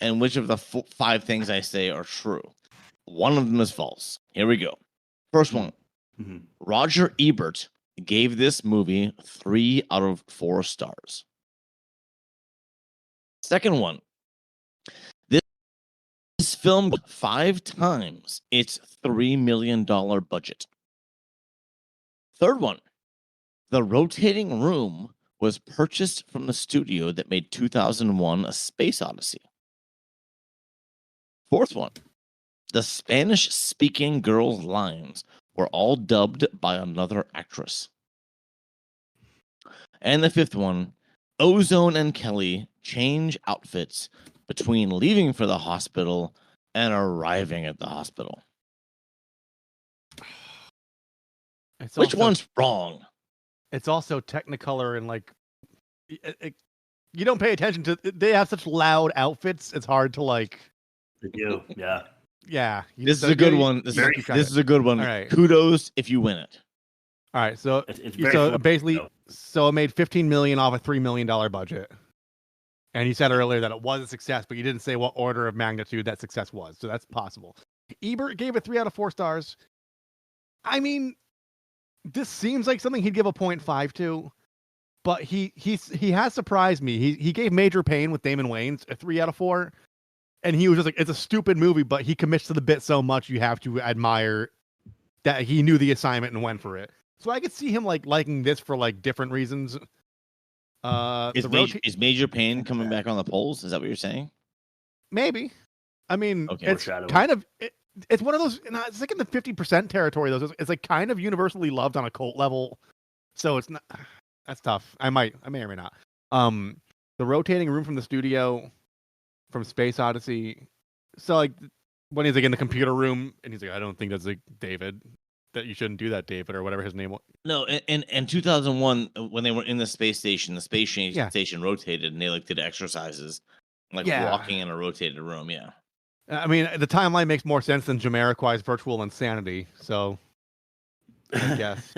and which of the 5 things I say are true. One of them is false. Here we go. First one. Mm-hmm. Roger Ebert gave this movie 3 out of 4 stars. Second one. This filmed 5 times its $3 million budget. Third one. The rotating room was purchased from the studio that made 2001 A Space Odyssey. Fourth one. The Spanish-speaking girls' lines were all dubbed by another actress. And the fifth one. Ozone and Kelly change outfits between leaving for the hospital and arriving at the hospital. Which one's wrong? It's also Technicolor and like you don't pay attention to. They have such loud outfits. It's hard to like. They do, yeah. Yeah. This is a good one. This is a good one. All right. Kudos if you win it. All right. So very basically, so it made $15 million off a $3 million budget. And you said earlier that it was a success, but you didn't say what order of magnitude that success was. So that's possible. Ebert gave it 3 out of 4 stars. I mean, this seems like something he'd give a 0.5 to, but he has surprised me. He gave Major Payne with Damon Wayans a 3 out of 4, and he was just like, it's a stupid movie, but he commits to the bit so much you have to admire that he knew the assignment and went for it. So I could see him like liking this for like different reasons. Is Major Payne coming back on the polls? Is that what you're saying? Maybe. I mean, Okay. it's kind of it's one of those. It's like in the 50% territory. Though it's like kind of universally loved on a cult level. So it's not. That's tough. I may or may not. The rotating room from the studio, from Space Odyssey. So like when he's like in the computer room and he's like, I don't think that's like David. That you shouldn't do that, David, or whatever his name was. No, in 2001, when they were in the space station station rotated, and they like did exercises, like walking in a rotated room. Yeah, I mean, the timeline makes more sense than Jamiroquai's Virtual Insanity. So, I guess.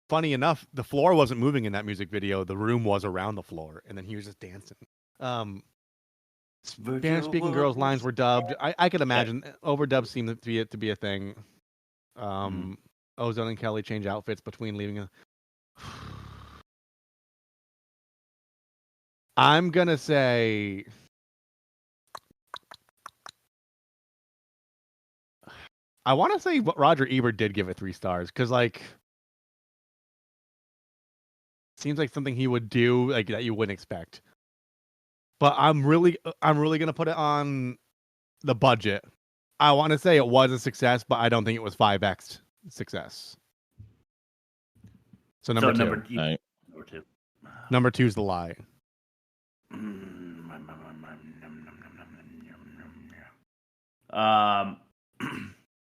Funny enough, the floor wasn't moving in that music video. The room was around the floor, and then he was just dancing. Spanish-speaking girls' lines were dubbed. I could imagine overdubs seem to be a thing. Ozone and Kelly change outfits between leaving. I'm gonna say I want to say Roger Ebert did give it 3 stars because like seems like something he would do like that you wouldn't expect. But I'm really gonna put it on the budget. I want to say it was a success, but I don't think it was 5x success. So number 2. Number 2 is The Lie. My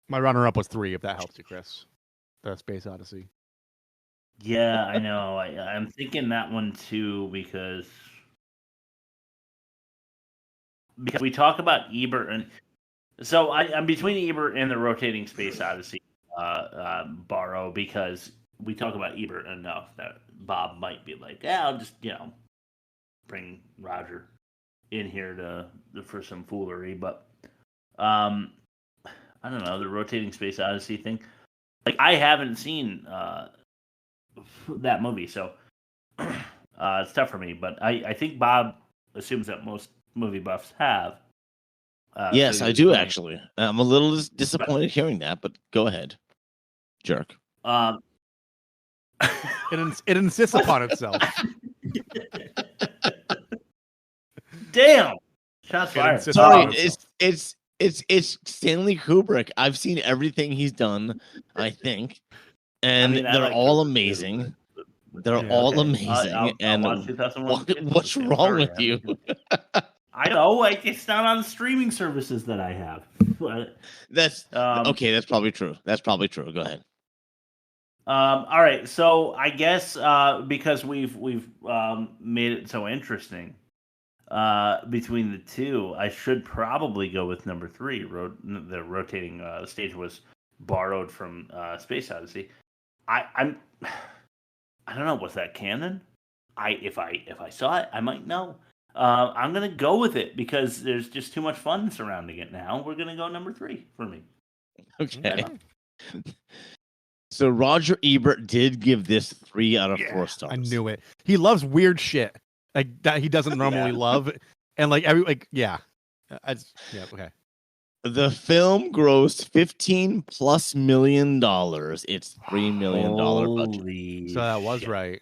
runner-up was 3, if that helps you, Chris. The Space Odyssey. Yeah, I know. I'm thinking that one too because we talk about Ebert and. So I'm between Ebert and the rotating Space Odyssey borrow because we talk about Ebert enough that Bob might be like, yeah, I'll just bring Roger in here for some foolery, but I don't know, the rotating Space Odyssey thing. Like I haven't seen that movie, so it's tough for me. But I think Bob assumes that most movie buffs have. Yes, I do actually. I'm a little disappointed hearing that, but go ahead, jerk. It insists upon itself. Damn. Shots fired. Sorry, it's Stanley Kubrick. I've seen everything he's done, I think, and they're all amazing. They're all amazing. I'll watch 2001. What's wrong with you? I know, like it's not on the streaming services that I have. But, that's okay. That's probably true. Go ahead. All right, so I guess because we've made it so interesting between the two, I should probably go with number 3. The rotating stage was borrowed from Space Odyssey. I don't know. Was that canon? If I saw it, I might know. I'm gonna go with it because there's just too much fun surrounding it now. We're gonna go number 3 for me. Okay. So Roger Ebert did give this 3 out of 4 stars. I knew it. He loves weird shit like that he doesn't normally love, and okay. The film grossed $15+ million. It's $3 million budget. So that was right.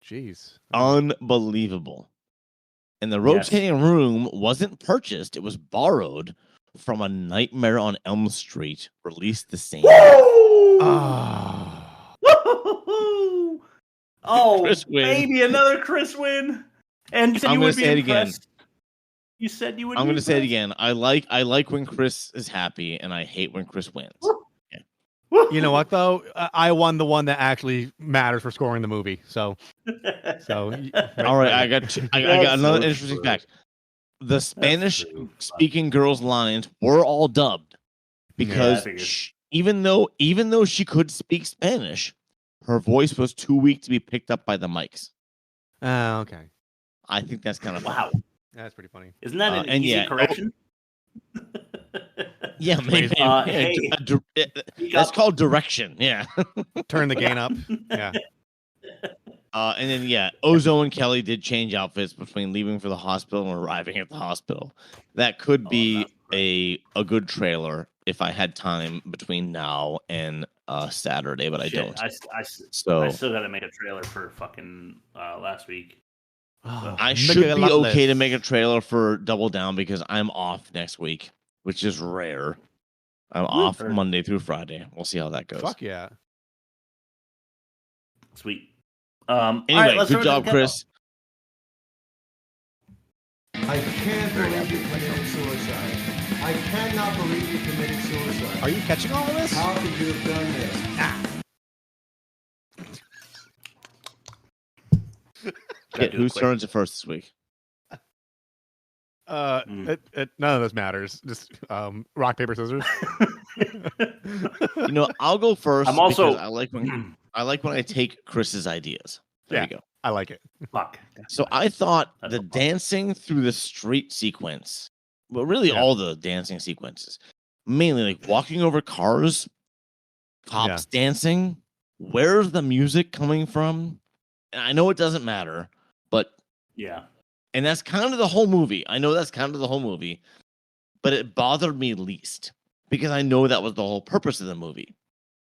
Jeez, unbelievable. And the rotating room wasn't purchased; it was borrowed from A Nightmare on Elm Street, released the same. Oh, Chris win. baby, another Chris win. And you said I'm you going would to be say it impressed. again. You said you would. I'm going to say it again. I like when Chris is happy, and I hate when Chris wins. You know what though? I won the one that actually matters for scoring the movie. So all right. I got another interesting fact. The Spanish-speaking girls' lines were all dubbed because even though she could speak Spanish, her voice was too weak to be picked up by the mics. Okay. I think that's kind of wow. That's pretty funny. Isn't that an easy correction? Yeah, maybe. That's called direction. Yeah. Turn the gain up. Yeah. And then Ozo and Kelly did change outfits between leaving for the hospital and arriving at the hospital. That could be a good trailer if I had time between now and Saturday, but I don't. I still got to make a trailer for fucking last week. I should be okay to make a trailer for Double Down because I'm off next week, which is rare. I'm off Monday through Friday. We'll see how that goes. Fuck yeah. Sweet. Anyway, good job, Chris. I can't believe you committed suicide. I cannot believe you committed suicide. Are you catching all of this? How could you have done this? Whose turn is it first this week? None of this matters. Just rock, paper, scissors. I'll go first. I'm also I like when I take Chris's ideas. There you go. I like it. Fuck. So I thought the dancing through the street sequence, well, really all the dancing sequences, mainly like walking over cars, cops dancing. Where's the music coming from? And I know it doesn't matter, but and that's kind of the whole movie. I know that's kind of the whole movie, but it bothered me least because I know that was the whole purpose of the movie.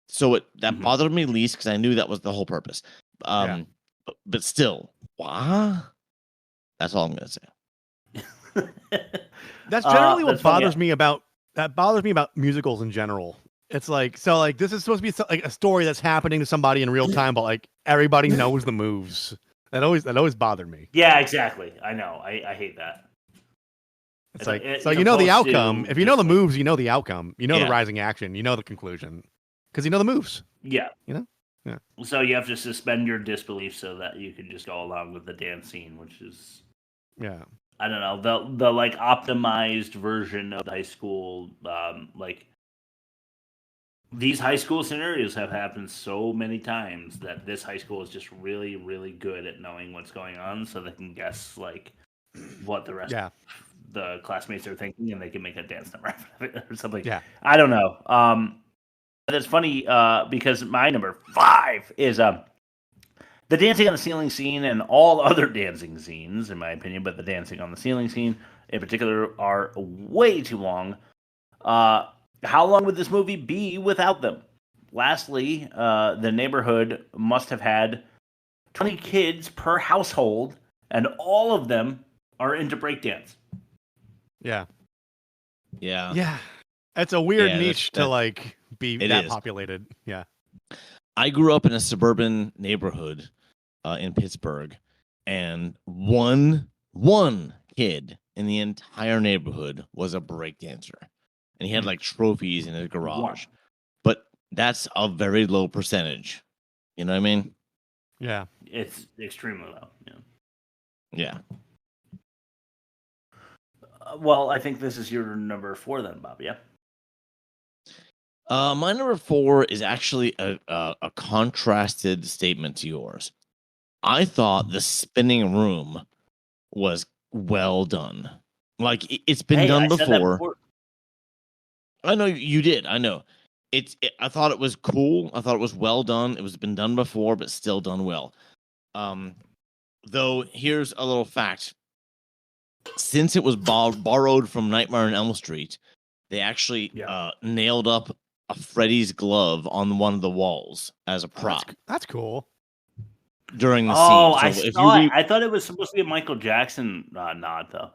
So that bothered me least because I knew that was the whole purpose. But still, why? That's all I'm gonna say. That's generally what bothers me about musicals in general. It's like this is supposed to be like a story that's happening to somebody in real time, but like everybody knows the moves. That always bothered me. Yeah, exactly. I know. I hate that. It's like you know the outcome. If you know the moves, you know the outcome. You know the rising action. You know the conclusion because you know the moves. Yeah. You know. Yeah. So you have to suspend your disbelief so that you can just go along with the dance scene, which is I don't know the like optimized version of high school. Like these high school scenarios have happened so many times that this high school is just really, really good at knowing what's going on, so they can guess like what the rest of the classmates are thinking, and they can make a dance number or something. Yeah, I don't know. That's funny because my number 5 is The dancing on the ceiling scene and all other dancing scenes, in my opinion, but the dancing on the ceiling scene in particular are way too long. How long would this movie be without them? Lastly, the neighborhood must have had 20 kids per household, and all of them are into breakdance. Yeah. Yeah. Yeah. It's a weird niche to like be that populated. Yeah. I grew up in a suburban neighborhood in Pittsburgh, and one kid in the entire neighborhood was a breakdancer, and he had like trophies in his garage. But that's a very low percentage. You know what I mean? Yeah. It's extremely low. Yeah. Well, I think this is your number 4 then, Bob. Yeah. My number 4 is actually a contrasted statement to yours. I thought the spinning room was well done. Like it's been done before. I know you did. I know. I thought it was cool. I thought it was well done. It was been done before, but still done well. Though here's a little fact. Since it was borrowed from Nightmare on Elm Street, they actually nailed up a Freddy's glove on one of the walls as a prop. That's cool. During the scene. I thought it was supposed to be a Michael Jackson nod, though.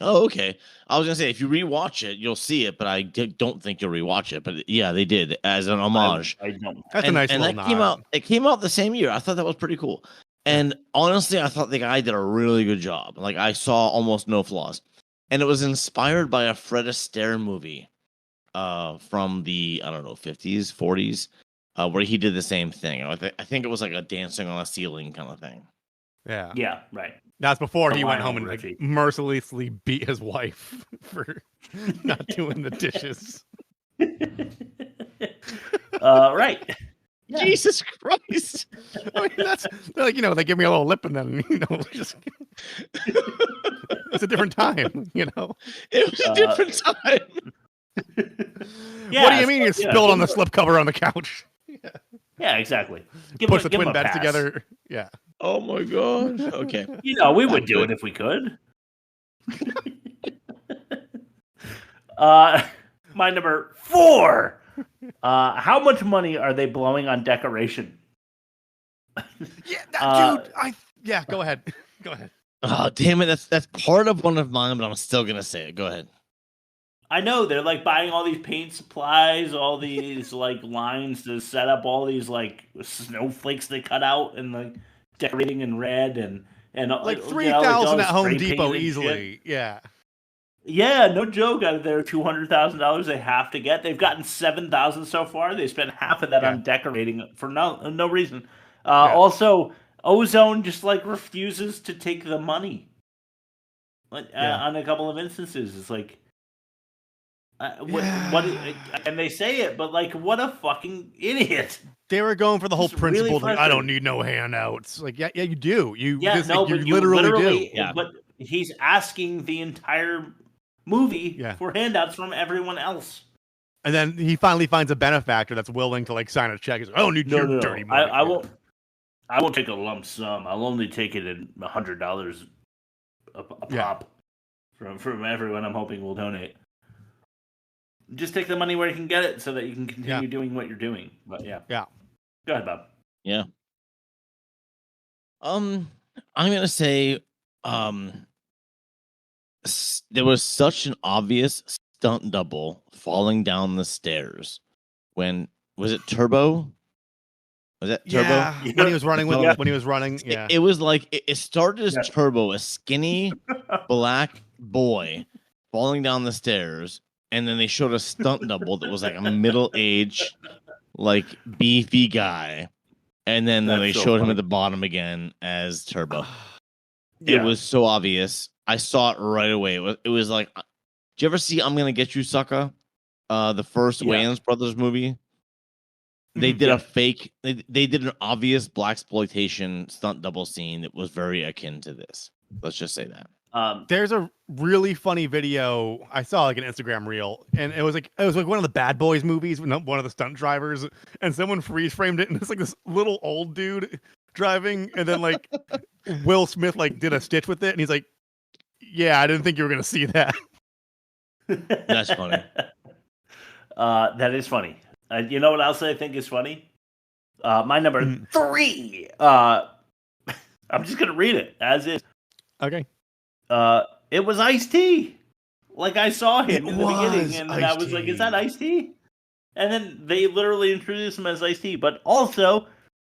Oh, okay. I was gonna say if you rewatch it, you'll see it, but I don't think you'll rewatch it. But yeah, they did as an homage. I don't. That's a nice little nod. It came out the same year. I thought that was pretty cool. And honestly, I thought the guy did a really good job. Like I saw almost no flaws, and it was inspired by a Fred Astaire movie, from the 50s, 40s, where he did the same thing. I think it was like a dancing on a ceiling kind of thing. Yeah. Yeah. Right. That's before he went home and like, mercilessly beat his wife for not doing the dishes. Right. Yeah. Jesus Christ. I mean, that's like, they give me a little lip and then, just it's a different time, It was a different time. What do you mean you spilled on the slipcover on the couch? Yeah, exactly. Push the twin beds together. Yeah. Oh my god. Okay. We would do it if we could. My number 4. How much money are they blowing on decoration? Dude. Go ahead. Go ahead. Oh damn it! That's part of one of mine, but I'm still gonna say it. Go ahead. I know they're like buying all these paint supplies, all these like lines to set up all these like snowflakes they cut out and like decorating in red and like 3,000 at Home Depot easily. Shit. Yeah. Yeah, no joke. Out of their $200,000 they have to get, they've gotten $7,000 so far. They spent half of that on decorating for no reason. Also, Ozone just like refuses to take the money. On a couple of instances, it's like. What? And they say it, but like, what a fucking idiot! They were going for the whole principle that I don't need no handouts. Like, yeah, you do. You literally do. Yeah. But he's asking the entire movie for handouts from everyone else. And then he finally finds a benefactor that's willing to like sign a check. He's like, I don't need your dirty money. I won't take a lump sum. I'll only take it in $100 a pop from everyone. I'm hoping will donate. Just take the money where you can get it so that you can continue doing what you're doing. But yeah. Go ahead, Bob. Yeah. I'm gonna say there was such an obvious stunt double falling down the stairs. Was it Turbo? Was that Turbo? Yeah. When he was running when he was running. Yeah. It was like it started as Turbo, a skinny black boy falling down the stairs. And then they showed a stunt double that was like a middle-aged, like beefy guy, and then they showed him at the bottom again as Turbo. It was so obvious. I saw it right away. It was like, did you ever see "I'm Gonna Get You, Sucker"? The first Wayans Brothers movie. They did a fake. They did an obvious blaxploitation stunt double scene that was very akin to this. Let's just say that. There's a really funny video I saw, like an Instagram reel, and it was like one of the Bad Boys movies, one of the stunt drivers, and someone freeze framed it, and it's like this little old dude driving, and then like Will Smith like did a stitch with it, and he's like, "Yeah, I didn't think you were gonna see that." That's funny. That is funny. You know what else I think is funny? My number 3. I'm just gonna read it as is. Okay. It was Ice-T. Like I saw him in the beginning, and I was like, "Is that Ice-T?" And then they literally introduced him as Ice-T. But also,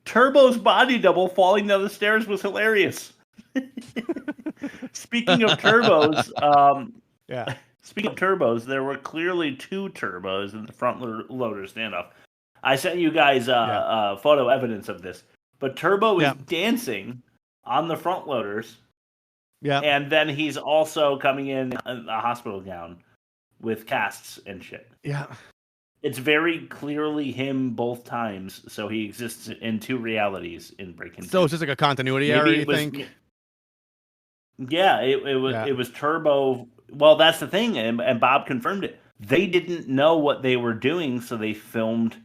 Turbo's body double falling down the stairs was hilarious. Speaking of turbos, yeah. Speaking of turbos, there were clearly 2 turbos in the front loader standoff. I sent you guys photo evidence of this. But Turbo is dancing on the front loaders. Yeah. And then he's also coming in a hospital gown with casts and shit. Yeah. It's very clearly him both times, so he exists in 2 realities in Breakin'. So it's just like a continuity error, you think? Yeah, it was Turbo. Well, that's the thing, and Bob confirmed it. They didn't know what they were doing, so they filmed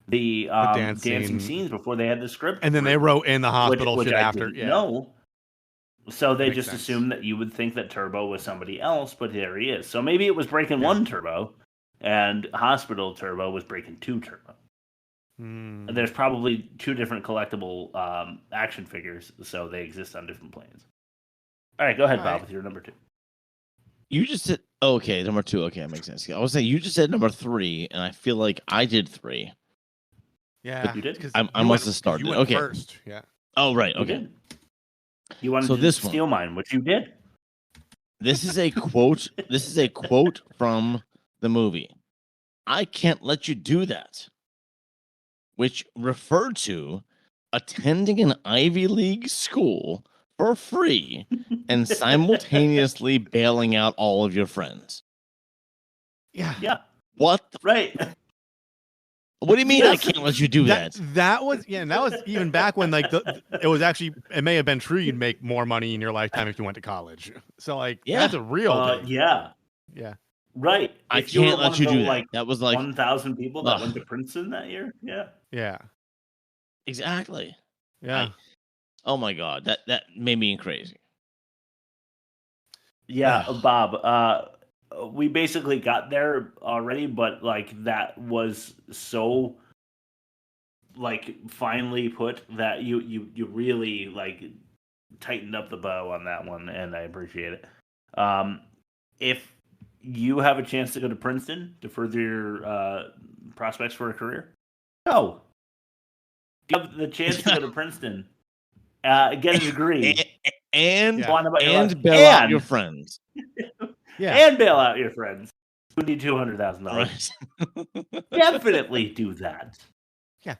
the dancing scenes before they had the script. And then they wrote in the hospital which shit I after. Didn't know. So they Makes just sense. assumed that you would think that Turbo was somebody else, but there he is. So maybe it was Breakin' 1 Turbo, and Hospital Turbo was Breakin' 2 Turbo. There's probably 2 different collectible action figures, so they exist on different planes. All right, go ahead, Bob, with your number 2. You just said okay, number 2. Okay, that makes sense. I was saying you just said number 3, and I feel like I did 3. Yeah, you did. I must have started. You went Okay, first. Yeah. Oh right. You Okay. did. You wanted So to this steal mine, which you did. This is a quote. This is a quote from the movie. "I can't let you do that," which referred to attending an Ivy League school for free and simultaneously bailing out all of your friends. Yeah. Yeah. What? Right. What do you mean I can't let you do that? That was and that was even back when like it was actually, it may have been true you'd make more money in your lifetime if you went to college. So like that's a real thing. Yeah. Yeah. Right. I If you were can't one let you of the, do that. like, That was like 1,000 people that went to Princeton that year. Yeah. Yeah. Exactly. Yeah. Oh my god, that made me crazy. Yeah, Bob. We basically got there already, but like that was so like finely put that you really like tightened up the bow on that one, and I appreciate it. If you have a chance to go to Princeton to further your prospects for a career, go. If you have the chance to go to Princeton, get a degree, and and bail out your friends. And bail out your friends who need $200,000. Definitely do that. Yeah,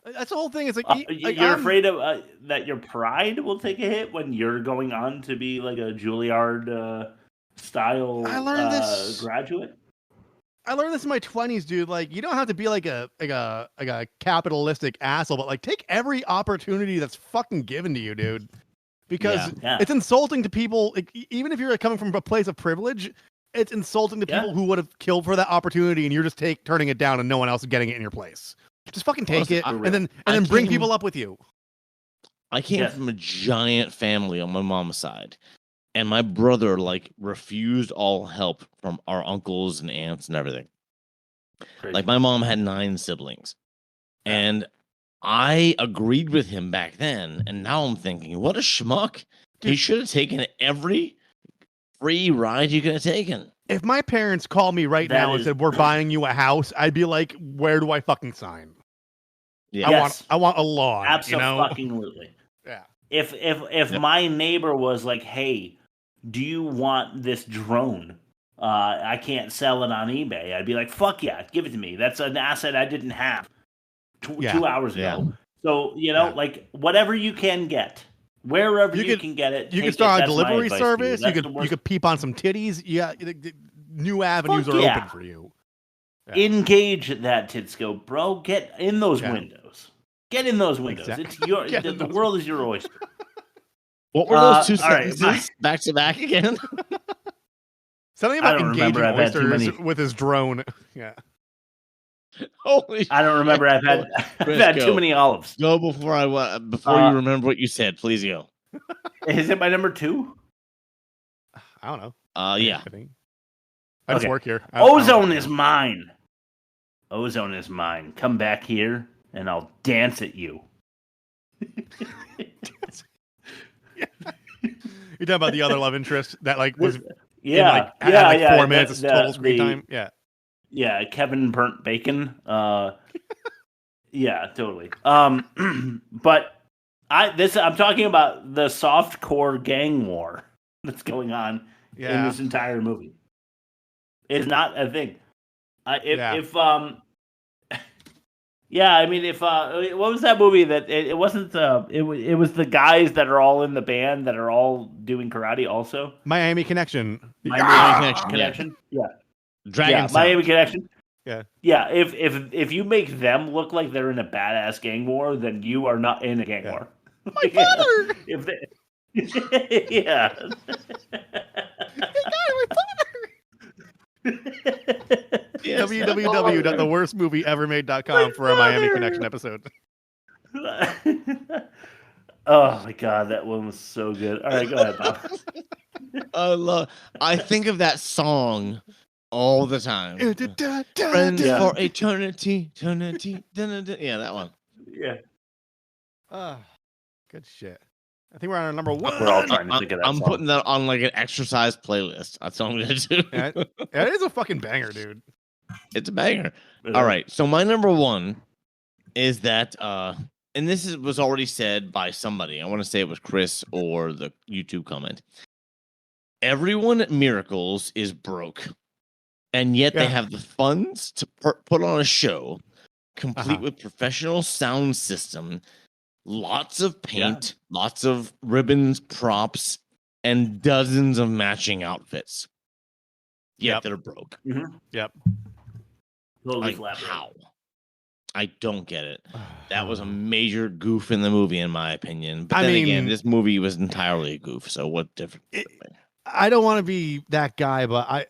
that's the whole thing. It's like you're afraid of that your pride will take a hit when you're going on to be like a Juilliard style graduate. I learned this in my 20s, dude. Like, you don't have to be like a capitalistic asshole, but like take every opportunity that's fucking given to you, dude. Because it's insulting to people. Like, even if you're like, coming from a place of privilege, it's insulting to people who would have killed for that opportunity, and you're just turning it down, and no one else is getting it in your place. Just fucking take it, and then bring people up with you. I came from a giant family on my mom's side, and my brother like refused all help from our uncles and aunts and everything. Crazy. Like my mom had 9 siblings, and I agreed with him back then, and now I'm thinking, what a schmuck. He should have taken every free ride you could have taken. If my parents called me right now and said, "We're buying you a house," I'd be like, "Where do I fucking sign?" Yeah. I want a lawn. Absolutely. Yeah. If my neighbor was like, "Hey, do you want this drone? I can't sell it on eBay." I'd be like, "Fuck yeah, give it to me. That's an asset I didn't have 2 hours ago." So, like whatever you can get, wherever you can get it. You can start a delivery service. You could peep on some titties. Yeah, new avenues are open for you. Yeah. Engage that Titscope, bro. Get in those windows. Get in those windows. Exactly. It's the world is your oyster. What were those 2 sentences right, back to back again? Something about engaging oysters with his drone. Yeah. Holy I don't remember. I've had too many olives. Go before you remember what you said. Please go. Is it my number 2? I don't know. Yeah. I just work here. Ozone is mine. Ozone is mine. Come back here and I'll dance at you. You're talking about the other love interest that was had 4 minutes of total screen time. Yeah. Yeah, Kevin Burnt Bacon. Yeah, totally. But I'm talking about the softcore gang war that's going on in this entire movie. It's not a thing. What was that movie that it wasn't it was the guys that are all in the band that are all doing karate also? Miami Connection. Miami Connection. Yeah. Dragon Miami Connection. Yeah. Yeah, if you make them look like they're in a badass gang war, then you are not in a gang war. My father. If they yeah. Yes. www.theworstmovieevermade.com for a Miami Connection episode. Oh my god, that one was so good. All right, go ahead, Bob. I think of that song all the time. Friends for eternity. Yeah, that one. Yeah. Good shit. I think we're on our number 1. We're all trying to think of that I'm song. putting that on like an exercise playlist. That's all I'm gonna do. It is a fucking banger, dude. It's a banger. All right. So my number 1 is that and this was already said by somebody. I want to say it was Chris or the YouTube comment. Everyone at Miracles is broke. And yet they have the funds to put on a show complete with professional sound system, lots of paint, lots of ribbons, props, and dozens of matching outfits. Yet they're broke. Mm-hmm. Yep. Like, how? I don't get it. That was a major goof in the movie, in my opinion. But then again, this movie was entirely a goof. So what difference? I don't want to be that guy, but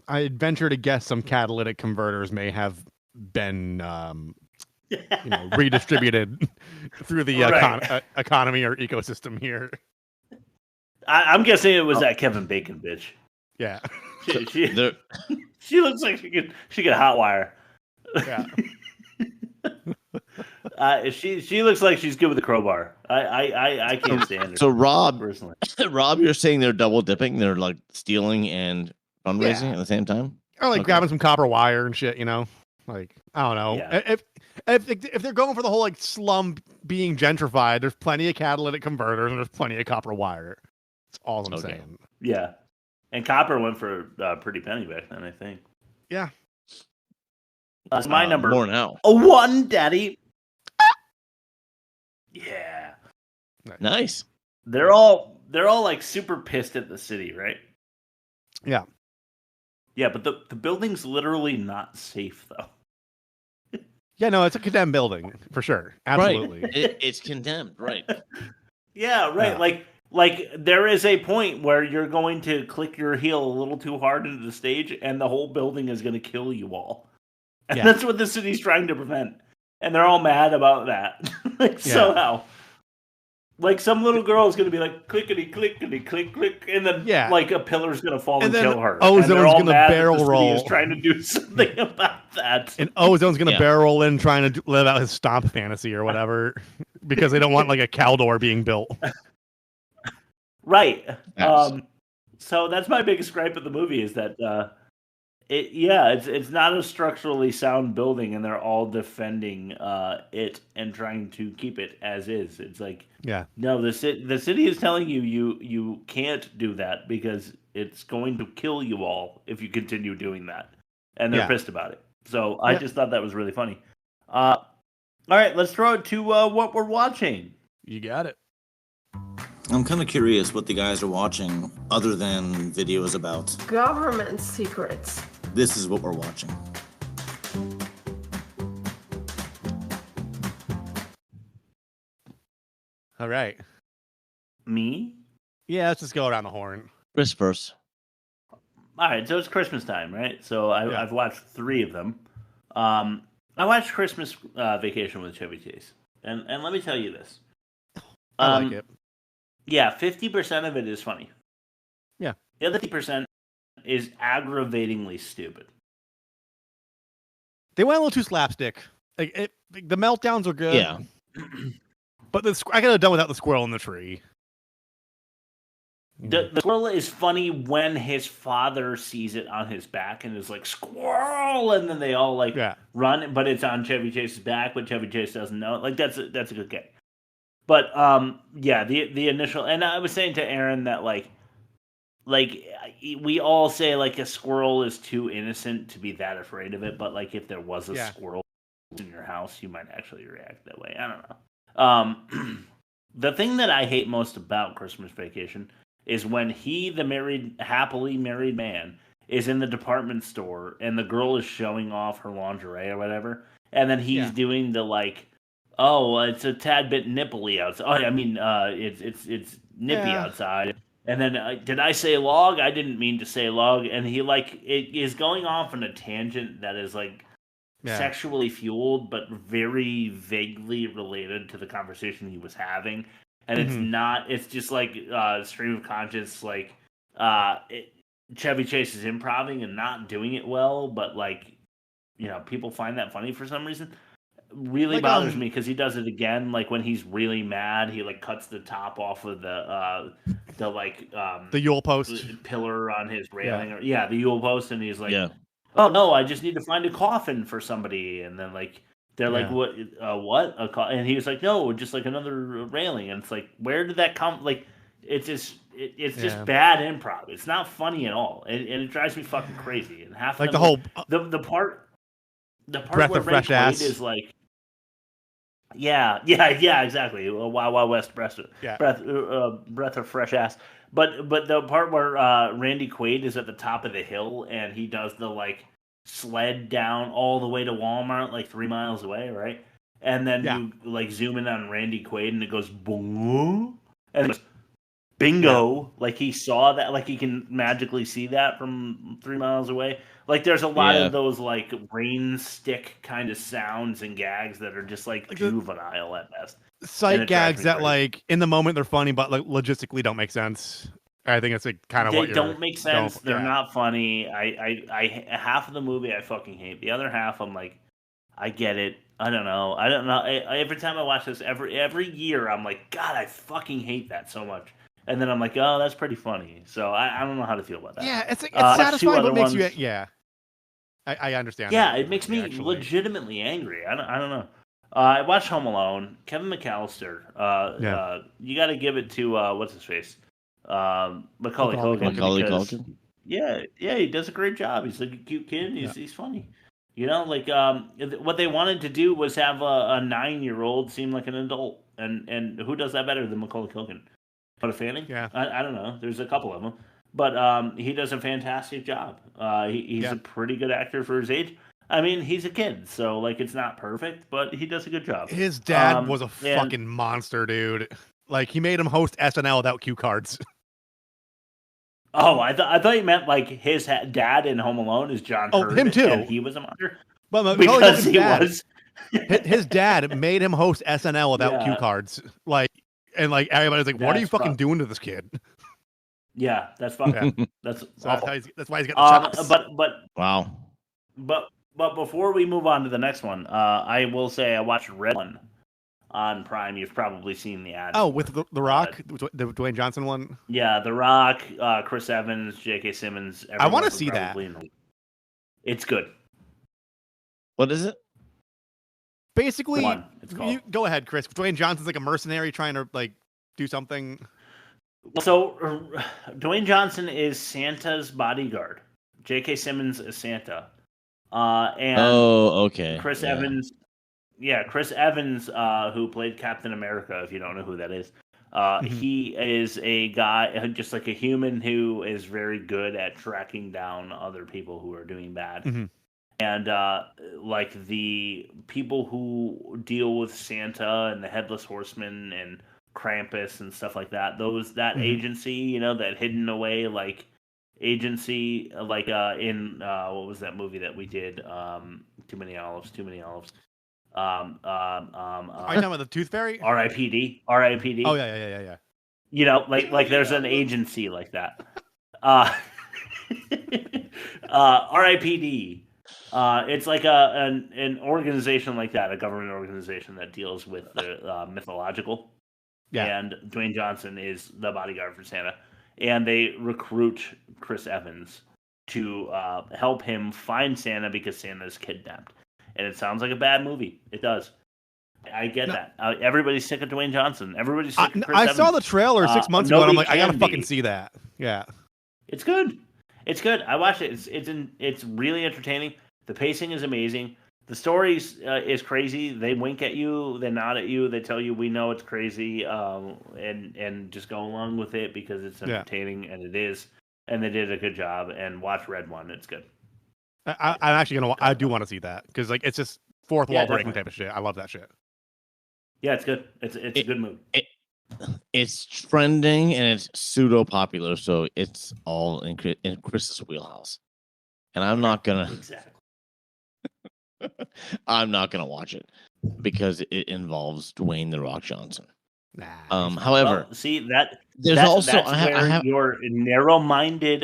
I'd venture to guess some catalytic converters may have been redistributed through the economy or ecosystem here. I'm guessing it was that Kevin Bacon bitch. Yeah. She looks like she could hotwire. Yeah. She looks like she's good with the crowbar. I can't stand her. So Rob, personally, Rob, you're saying they're double dipping? They're like stealing and fundraising at the same time, or like grabbing some copper wire and shit. Like I don't know. Yeah. If they're going for the whole like slum being gentrified, there's plenty of catalytic converters and there's plenty of copper wire. That's all I'm saying. Yeah, and copper went for a pretty penny back then, I think. Yeah. That's my number. More now. A 1, Daddy. Yeah. Nice. They're all like super pissed at the city, right? Yeah. Yeah, but the building's literally not safe though. Yeah, no, it's a condemned building for sure. Absolutely. Right. It's condemned, right? Yeah, right. Yeah. Like there is a point where you're going to click your heel a little too hard into the stage and the whole building is going to kill you all. And that's what the city's trying to prevent. And they're all mad about that. Somehow. Like some little girl is going to be like, clickety, clickety, click, click. And then like a pillar's going to fall and kill her. Ozone's going to barrel roll. Is trying to do something about that. And Ozone's going to barrel roll in trying to live out his stomp fantasy or whatever. Because they don't want like a Caldor being built. Right. So that's my biggest gripe of the movie is that it's not a structurally sound building and they're all defending it and trying to keep it as is. It's like no, the city is telling you can't do that because it's going to kill you all if you continue doing that. And they're pissed about it. So I just thought that was really funny. All right, let's throw it to what we're watching. You got it. I'm kind of curious what the guys are watching other than videos about government secrets. This is what we're watching. All right. Me? Yeah, let's just go around the horn. Chris first. All right, so it's Christmas time, right? So I've watched 3 of them. I watched Christmas Vacation with Chevy Chase, and let me tell you this. I like it. Yeah, 50% of it is funny. Yeah. The other 50% is aggravatingly stupid. They went a little too slapstick. Like the meltdowns are good. Yeah. But I could have done without the squirrel in the tree. The squirrel is funny when his father sees it on his back and is like, squirrel! And then they all like run, but it's on Chevy Chase's back, but Chevy Chase doesn't know. Like, that's a good game. But, yeah, the initial... And I was saying to Aaron that, like, we all say, like, a squirrel is too innocent to be that afraid of it, but, like, if there was a squirrel in your house, you might actually react that way. I don't know. The thing that I hate most about Christmas Vacation is when the happily married man is in the department store and the girl is showing off her lingerie or whatever, and then he's doing the like, oh, it's a tad bit nipply outside. Oh, I mean, it's nippy outside. And then, did I say log? I didn't mean to say log. And he it is going off on a tangent that is like sexually fueled, but very vaguely related to the conversation he was having. And it's not, it's just like stream of conscious, like Chevy Chase is improvising and not doing it well, but like, you know, people find that funny for some reason. Really bothers me because he does it again, like when he's really mad, he like cuts the top off of the Yule post pillar on his railing, the Yule post, and he's like, oh no, I just need to find a coffin for somebody, and then like they're like, what? And he was like, no, just like another railing, and it's like, where did that come? Like, it's just bad improv. It's not funny at all, and it drives me fucking crazy. And half like the whole the part breath where of fresh ass is like. Yeah, exactly. Wild Wild West breath of fresh ass. But the part where Randy Quaid is at the top of the hill and he does the like sled down all the way to Walmart, like 3 miles away, right? And then you like zoom in on Randy Quaid and it goes boom, and it goes bingo. Like he saw that, like he can magically see that from 3 miles away. Like there's a lot of those like rain stick kind of sounds and gags that are just like juvenile at best. Sight gags that like in the moment they're funny, but like logistically don't make sense. I think it's like kind of what they don't make sense. They're not funny. I half of the movie I fucking hate. The other half I'm like, I get it. I don't know. Every time I watch this, every year I'm like, God, I fucking hate that so much. And then I'm like, oh, that's pretty funny. So I don't know how to feel about that. Yeah, it's satisfying, but makes you I understand. Yeah, it makes me legitimately angry. I don't know. I watched Home Alone. Kevin McAllister. You got to give it to what's his face, Macaulay Culkin. Yeah, he does a great job. He's like a cute kid. He's funny. You know, like what they wanted to do was have a 9-year-old seem like an adult, and who does that better than Macaulay Culkin? Dakota Fanning? Yeah, I don't know. There's a couple of them. But he does a fantastic job. He's a pretty good actor for his age. I mean, he's a kid, so like it's not perfect, but he does a good job. His dad was a fucking monster, dude. Like he made him host SNL without cue cards. Oh, I thought you meant like his dad in Home Alone is John Hurt. Oh, him too. And he was a monster. But because he was. His dad made him host SNL without cue cards. Like, and like everybody's like, "What are you fucking doing to this kid?" Yeah, that's fucking. Yeah. That's why he's got the chops. But wow. But before we move on to the next one, I will say I watched Red One on Prime. You've probably seen the ad. Oh, with the Rock, the Dwayne Johnson one. Yeah, The Rock, Chris Evans, J.K. Simmons. I want to see that. It's good. What is it? Basically, it's called. You go ahead, Chris. Dwayne Johnson's like a mercenary trying to like do something. So Dwayne Johnson is Santa's bodyguard. J.K. Simmons is Santa. And Chris Evans. Yeah, Chris Evans, who played Captain America, if you don't know who that is. He is a guy, just like a human, who is very good at tracking down other people who are doing bad. Mm-hmm. And like the people who deal with Santa and the Headless Horseman and Krampus and stuff like that, that agency, you know, that hidden away like agency, like in what was that movie that we did? Too many olives. Are you talking about the Tooth Fairy? R.I.P.D. Oh yeah. You know, like there's an agency like that. R.I.P.D. It's like an organization like that, a government organization that deals with the mythological. Yeah. And Dwayne Johnson is the bodyguard for Santa, and they recruit Chris Evans to help him find Santa because Santa's kidnapped. And it sounds like a bad movie. It does. I get that. Everybody's sick of Dwayne Johnson. Everybody's sick of Chris I Evans. saw the trailer 6 months ago, and I'm like, I gotta be. fucking see that. Yeah. It's good. It's good. I watched it. It's really entertaining. The pacing is amazing. The story is crazy. They wink at you. They nod at you. They tell you we know it's crazy, and just go along with it because it's entertaining, and it is. And they did a good job. And watch Red One. It's good. I'm actually I do want to see that because like it's just fourth wall breaking type of shit. I love that shit. Yeah, it's good. It's a good movie. It's trending and it's pseudo popular, so it's all in Chris's wheelhouse. And I'm not gonna. Exactly. I'm not gonna watch it because it involves Dwayne "The Rock" Johnson. However, see there's that's also that's I have your narrow-minded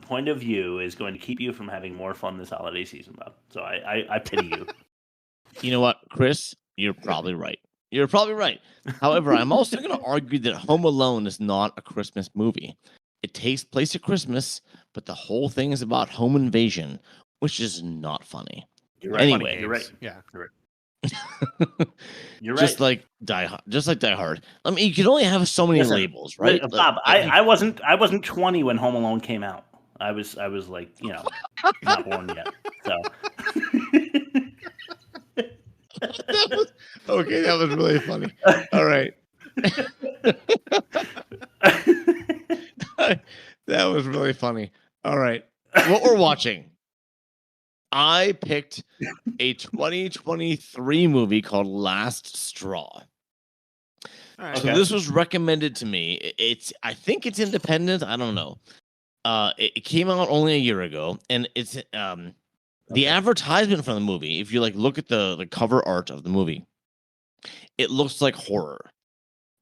point of view is going to keep you from having more fun this holiday season, Bob. So I pity you. You know what, Chris? You're probably right. You're probably right. However, I'm also going to argue that Home Alone is not a Christmas movie. It takes place at Christmas, but the whole thing is about home invasion, which is not funny. You're right. Anyway, you're right. Yeah, you're right. You're right. Just like Die Hard. I mean, you can only have so many labels, right? Bob, I wasn't 20 when Home Alone came out. I was like, not born yet. So that was really funny. All right. That was really funny. All right. What we're watching. I picked a 2023 movie called Last Straw. Right. So this was recommended to me. I think it's independent. I don't know. It came out only a year ago, and it's the advertisement for the movie. If you look at the cover art of the movie, it looks like horror,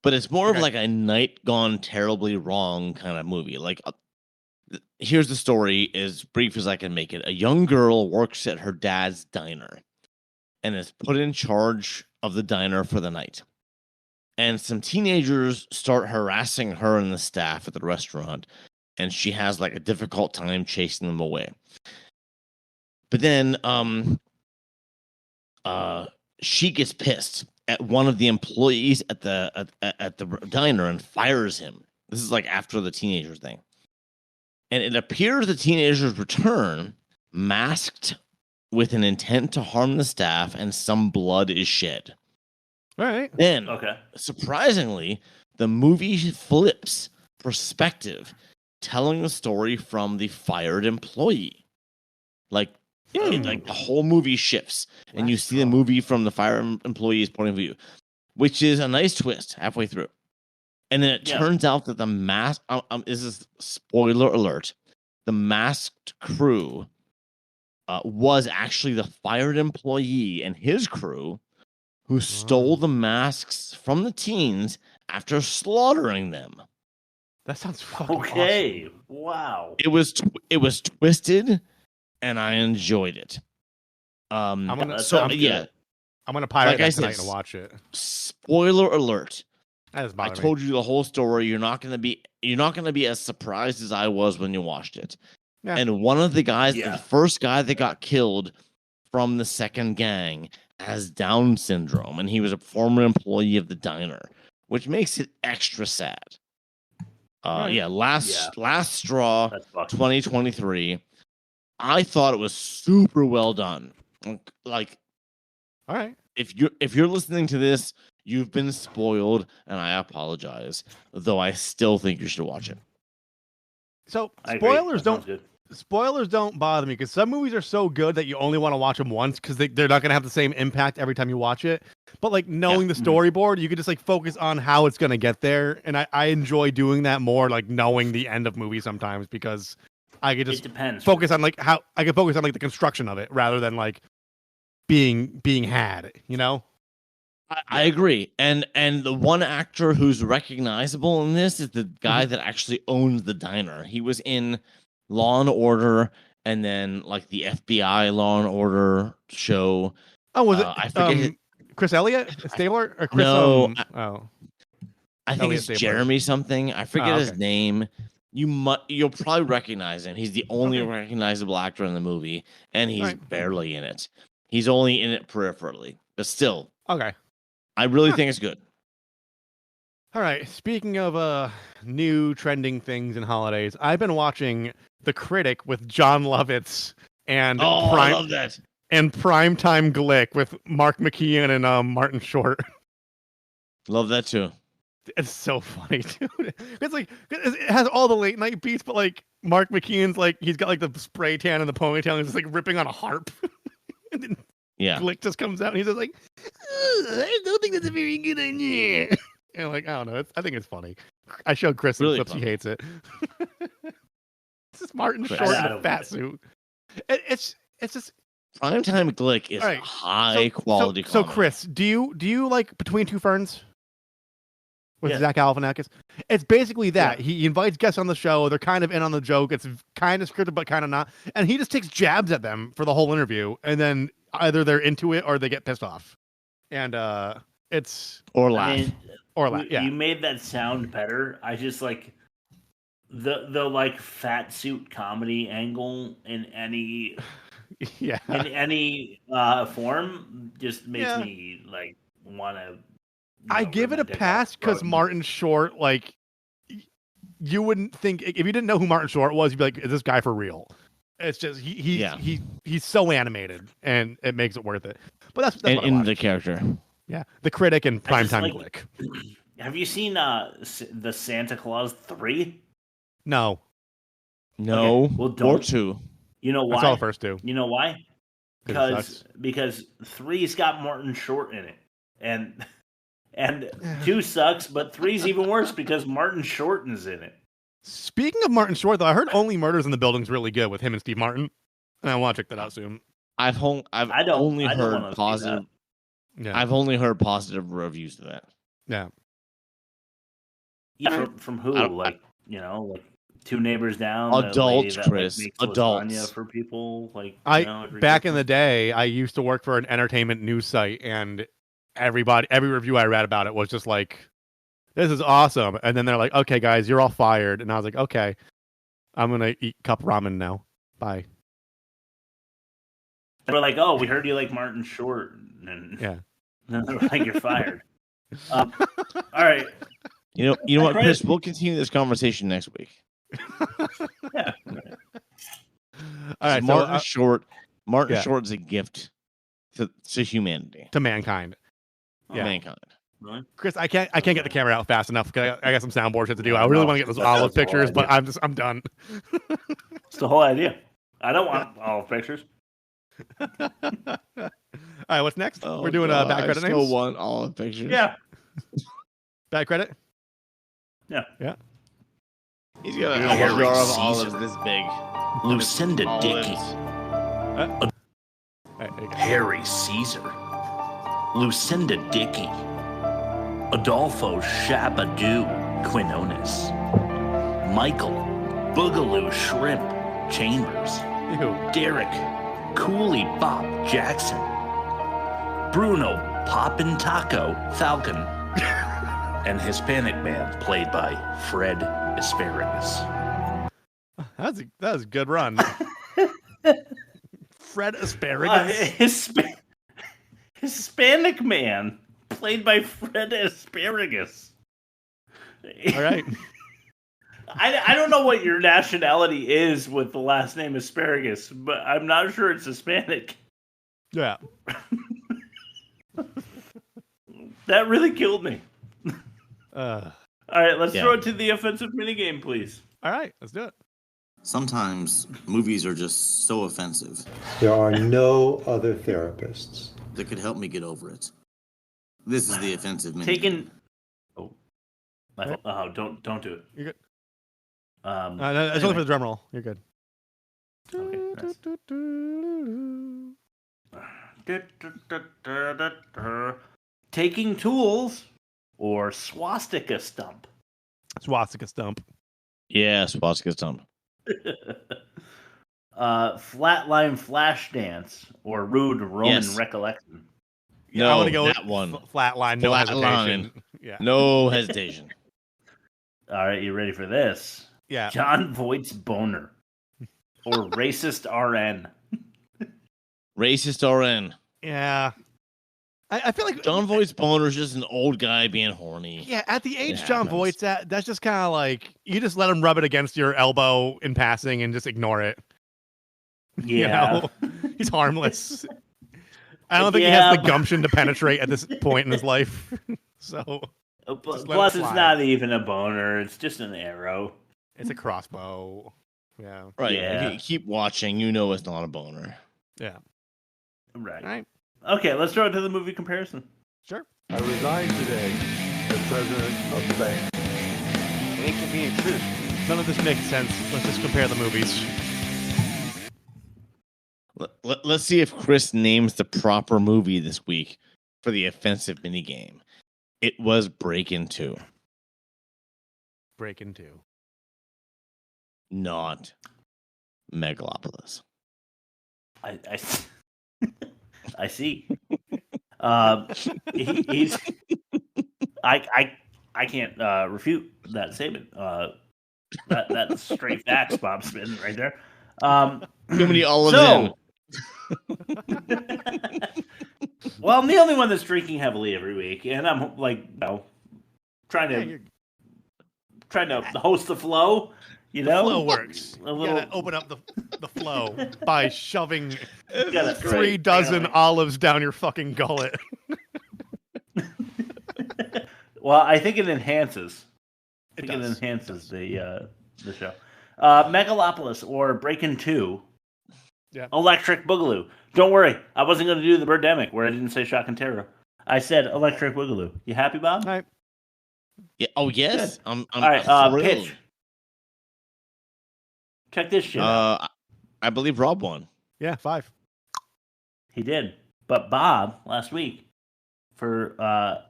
but it's more of like a night gone terribly wrong kind of movie. Here's the story, as brief as I can make it. A young girl works at her dad's diner and is put in charge of the diner for the night. And some teenagers start harassing her and the staff at the restaurant, and she has a difficult time chasing them away. But then she gets pissed at one of the employees at the diner and fires him. This is after the teenager thing. And it appears the teenagers return masked with an intent to harm the staff, and some blood is shed. All right. Then, surprisingly, the movie flips perspective, telling the story from the fired employee. The whole movie shifts, and you see the movie from the fired employee's point of view, which is a nice twist halfway through. And then it turns out that the this is spoiler alert, the masked crew was actually the fired employee and his crew who stole the masks from the teens after slaughtering them. That sounds fucking awesome. Wow. It was twisted, and I enjoyed it. I'm gonna pirate that tonight and watch it. Spoiler alert. I told told you the whole story. You're not gonna be as surprised as I was when you watched it. Yeah. And one of the guys, the first guy that got killed from the second gang, has Down syndrome, and he was a former employee of the diner, which makes it extra sad. Last Straw, 2023. I thought it was super well done. All right. If you're listening to this, you've been spoiled, and I apologize. Though I still think you should watch it. So spoilers don't bother me because some movies are so good that you only want to watch them once because they're not going to have the same impact every time you watch it. But knowing the storyboard, you could just focus on how it's going to get there, and I enjoy doing that more. Knowing the end of movies sometimes because I could just focus on how I could focus on the construction of it rather than being had, you know? I agree. And the one actor who's recognizable in this is the guy that actually owns the diner. He was in Law and Order and then like the FBI Law and Order show. Oh, was it I forget Chris Elliott? Stabler? Or Chris No, I think Elliot it's Stabler. Jeremy something. I forget his okay. name. You'll probably recognize him. He's the only recognizable actor in the movie, and he's barely in it. He's only in it peripherally, but still. Okay. I really think it's good. All right. Speaking of new trending things and holidays, I've been watching The Critic with John Lovitz and I love that. And Primetime Glick with Mark McKeon and Martin Short. Love that too. It's so funny, dude. It's like it has all the late night beats, but like Mark McKeon's like he's got like the spray tan and the ponytail, and he's just like ripping on a harp. And then Glick just comes out and he's just like, I don't think that's a very good idea. And like, I don't know. I think it's funny. I showed Chris some clips. He hates it. It's just Martin Short in a fat suit. It's just Primetime Glick is high quality. So Chris, do you like Between Two Ferns with Zach Galifianakis? It's basically that. He invites guests on the show. They're kind of in on the joke. It's kind of scripted, but kind of not. And he just takes jabs at them for the whole interview, and then either they're into it or they get pissed off. And it's or laugh. Yeah. You made that sound better. I just like the like fat suit comedy angle in any in any form just makes me like want to. I give it a pass because Martin Short, like, you wouldn't think if you didn't know who Martin Short was, you'd be like, "Is this guy for real?" It's just he's so animated, and it makes it worth it. But that's what in the character. Yeah, The Critic and Primetime Glick. Have you seen the Santa Claus 3? No. Okay. Well, don't. Or 2. You know why? I saw the first 2. You know why? Because 3's got Martin Short in it, and 2 sucks, but 3's even worse because Martin Short is in it. Speaking of Martin Short, though, I heard Only Murders in the Building's really good with him and Steve Martin, and I want to check that out soon. I've only heard positive. Yeah. I've only heard positive reviews of that. Yeah. Yeah, from who? Like 2 Neighbors Down. Adults, Chris. Makes adults lasagna for people. Like back in the day, I used to work for an entertainment news site, and every review I read about it was just like, "This is awesome," and then they're like, "Okay, guys, you're all fired," and I was like, "Okay, I'm gonna eat cup ramen now. Bye." They were like, "Oh, we heard you like Martin Short," and then they're like, "You're fired." All right. You know what, Chris? We'll continue this conversation next week. Yeah. All right. Martin Short. Martin Short is a gift to humanity, to mankind. Mankind. Really? Chris, I can't get the camera out fast enough because I got some soundboard shit to do. I really want to get those olive pictures, but I'm done. It's the whole idea. I don't want olive pictures. All right, what's next? We're doing bad credit names. I still want olive pictures. Yeah. Bad credit. Yeah. He's got a jar of olives this big. Lucinda Dickey. Harry Caesar. Lucinda Dickey. Adolfo Shabadoo Quinones. Michael Boogaloo Shrimp Chambers. Derek Cooley Bob Jackson. Bruno Poppin' Taco Falcon. And Hispanic man played by Fred Asparagus. That was a good run. Fred Asparagus. Hispanic man played by Fred Asparagus. All right. I don't know what your nationality is with the last name Asparagus, but I'm not sure it's Hispanic. Yeah. That really killed me. All right, let's throw it to the offensive minigame, please. All right, let's do it. Sometimes movies are just so offensive. There are no other therapists that could help me get over it. This is the offensive minigame. Don't do it. You're good. It's only for the drum roll. You're good. Okay, nice. Taking tools or swastika stump. Swastika stump. Yeah, swastika stump. Flatline flash dance or rude Roman recollection. Yeah, I want to go that one. Flatline, no hesitation. Yeah. No hesitation. All right, you ready for this? Yeah. John Voight's boner or racist RN. Racist RN. Yeah. I feel like John Voight's boner is just an old guy being horny. Yeah, at the age John Voight's at, that's just kind of like you just let him rub it against your elbow in passing and just ignore it. Yeah. You know? He's harmless. I don't think he has the gumption to penetrate at this point in his life. So plus, it's not even a boner; it's just an arrow. It's a crossbow. Yeah. Right. Yeah. You keep watching. You know it's not a boner. Yeah. Right. All right. Okay, let's throw it to the movie comparison. Sure. I resign today as president of the bank. Inconvenient truth. None of this makes sense. Let's just compare the movies. Let's see if Chris names the proper movie this week for the offensive minigame. It was Breakin' 2. Breakin' 2. Not Megalopolis. I see. He's. I can't refute that statement. That's straight facts, Bob Smith, right there. Too many olives in. Well, I'm the only one that's drinking heavily every week, and I'm like, trying to host the flow. You know, the flow works. You gotta open up the flow by shoving 3 dozen olives down your fucking gullet. Well, I think it enhances. It enhances the show. Megalopolis or Breakin' 2. Yeah. Electric Boogaloo. Don't worry, I wasn't going to do the Birdemic where I didn't say Shock and Terror. I said Electric Boogaloo. You happy, Bob? All right. Yeah. Oh yes. Good. I'm all right. thrilled. Pitch. Check this shit out. I believe Rob won. Yeah, 5. He did, but Bob last week for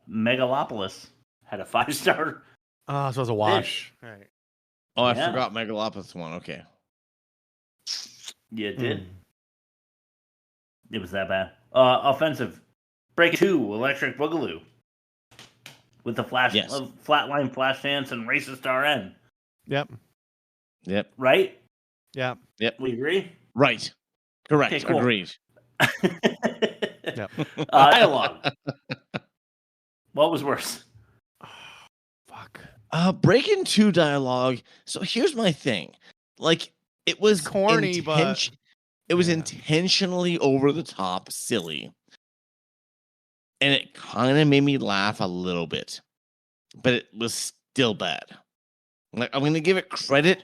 Megalopolis had a 5-star. Oh, so it was a wash. All right. Oh, I forgot Megalopolis won. Okay. You did. It was that bad. Offensive. Breakin' 2, Electric Boogaloo. With the flatline flash dance and racist RN. Yep. Right? Yeah. Yep. We agree? Right. Correct. Okay, cool. Agreed. Yep. Dialogue. What was worse? Breakin' 2 dialogue. So here's my thing. Like, it was corny, but it was intentionally over the top, silly. And it kind of made me laugh a little bit. But it was still bad. Like, I'm going to give it credit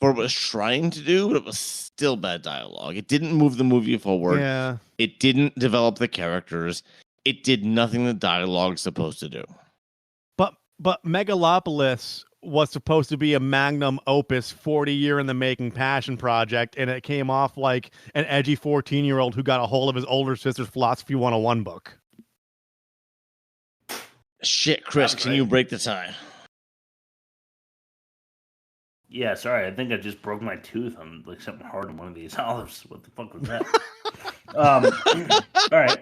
for what it was trying to do, but it was still bad dialogue. It didn't move the movie forward. Yeah. It didn't develop the characters. It did nothing the dialogue's supposed to do. But Megalopolis was supposed to be a magnum opus, 40-year in the making passion project, and it came off like an edgy 14-year-old who got a hold of his older sister's Philosophy 101 book. Shit, Chris, can you break the tie? Yeah, sorry. I think I just broke my tooth on like something hard on one of these olives. What the fuck was that? All right.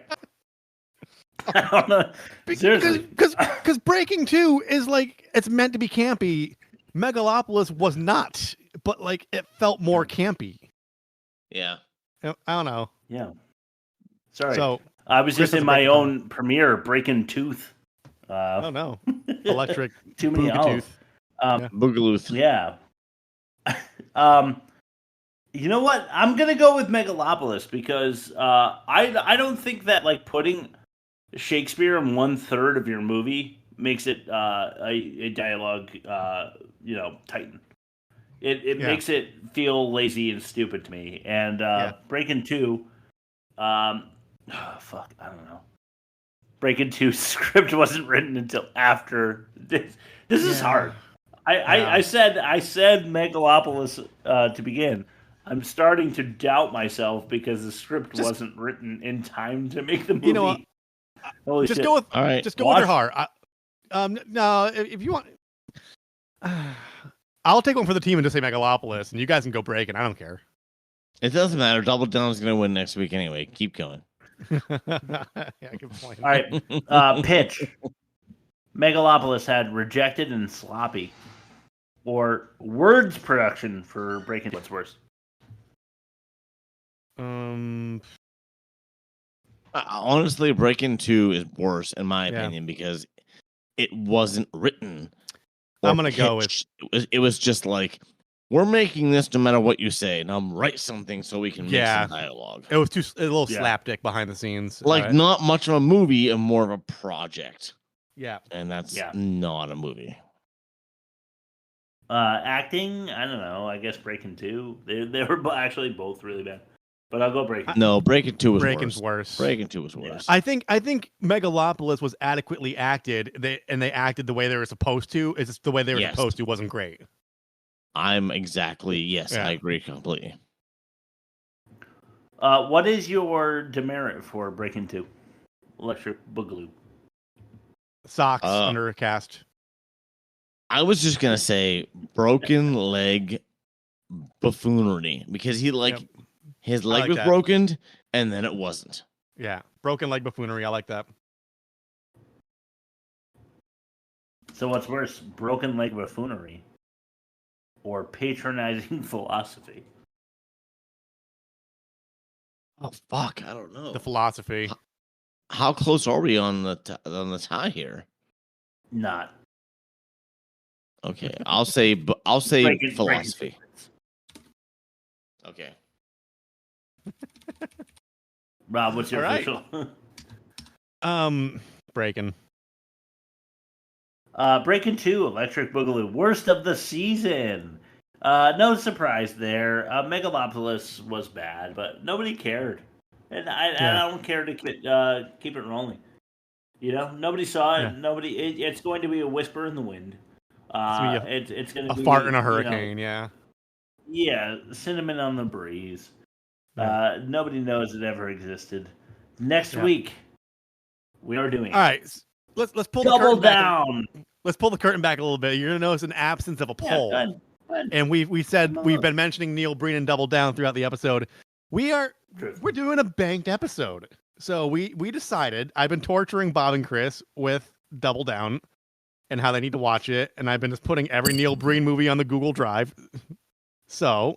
I don't know. Seriously. Because Breaking 2 is like, it's meant to be campy. Megalopolis was not, but like it felt more campy. Yeah. I don't know. Yeah. Sorry. So I was just in my own premiere, Breaking Tooth. Oh no. Electric too many Boogaloo. Boogaloo. Yeah. You know what? I'm gonna go with Megalopolis because I don't think that like putting Shakespeare in 1/3 of your movie makes it a dialogue titan. It makes it feel lazy and stupid to me. And Breakin' 2, I don't know. Breakin' 2 script wasn't written until after this. This is hard. I said Megalopolis to begin. I'm starting to doubt myself because the script wasn't written in time to make the movie. You know what? Holy just shit. go with All right. just go with your heart. No, if you want, I'll take one for the team and just say Megalopolis, and you guys can go Breakin. I don't care. It doesn't matter. Double Down's going to win next week anyway. Keep going. Yeah, good point. All right. Pitch. Megalopolis had rejected and sloppy. Or words production for Breakin'. What's worse? Honestly, Breakin' 2 is worse in my opinion because it wasn't written. I'm gonna go with it was just like, we're making this no matter what you say. Now write something so we can make some dialogue. It was a little slapdick behind the scenes. Like not much of a movie and more of a project. Yeah. And that's not a movie. Acting, I don't know. I guess Breakin' 2. They were actually both really bad. But I'll go Breakin'. No, Breakin' 2 was Breakin's worse. Breakin' 2 was worse. I think Megalopolis was adequately acted. They acted the way they were supposed to. It's just the way they were supposed to wasn't great. I agree completely. What is your demerit for Breakin' 2? Electric Boogaloo. Socks under a cast. I was just gonna say broken leg buffoonery because his leg was broken and then it wasn't. Yeah, broken leg buffoonery. I like that. So what's worse, broken leg buffoonery or patronizing philosophy? Oh fuck, I don't know. The philosophy. How close are we on the tie here? Not. Okay, I'll say philosophy. Okay. Rob, what's your official? Breakin'. Breakin' 2, Electric Boogaloo, worst of the season. No surprise there. Megalopolis was bad, but nobody cared, and I don't care to keep it rolling. You know, nobody saw it. Nobody. It's going to be a whisper in the wind. It's going to be a fart in a hurricane. Yeah, cinnamon on the breeze. Nobody knows it ever existed. Next week, we are doing. All right, let's pull Double the curtain down. Back. Let's pull the curtain back a little bit. You're gonna notice an absence of a poll. Go ahead. And we said we've been mentioning Neil Breen and Double Down throughout the episode. We're doing a banked episode. So we decided, I've been torturing Bob and Chris with Double Down and how they need to watch it, and I've been just putting every Neil Breen movie on the Google Drive. So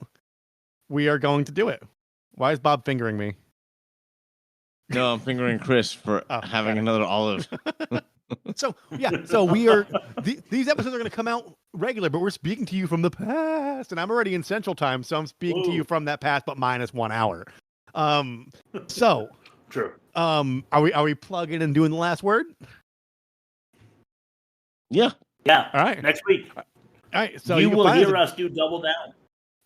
we are going to do it. Why is Bob fingering me? No, I'm fingering Chris for having another olive. So we are. These episodes are going to come out regular, but we're speaking to you from the past, and I'm already in Central Time, so I'm speaking to you from that past, but minus 1 hour. So true. Are we plugging and doing the last word? Yeah. All right. Next week. All right. So you will hear us do Double Down.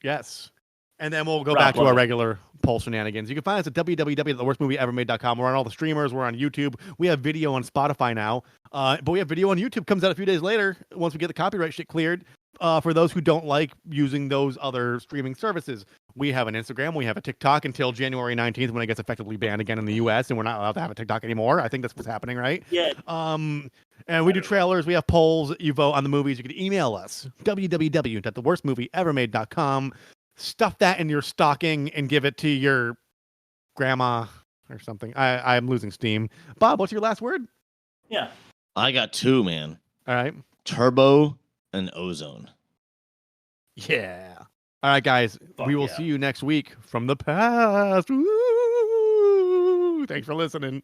Yes. And then we'll go back to our regular poll shenanigans. You can find us at www.theworstmovieevermade.com. We're on all the streamers. We're on YouTube. We have video on Spotify now. But we have video on YouTube. Comes out a few days later once we get the copyright shit cleared. For those who don't like using those other streaming services, we have an Instagram. We have a TikTok until January 19th when it gets effectively banned again in the U.S. and we're not allowed to have a TikTok anymore. I think that's what's happening, right? Yeah. And we do trailers. We have polls. You vote on the movies. You can email us, www.theworstmovieevermade.com. Stuff that in your stocking and give it to your grandma or something. I'm losing steam. Bob, what's your last word? Yeah. I got 2, man. All right. Turbo and ozone. Yeah. All right, guys. We will see you next week from the past. Woo! Thanks for listening.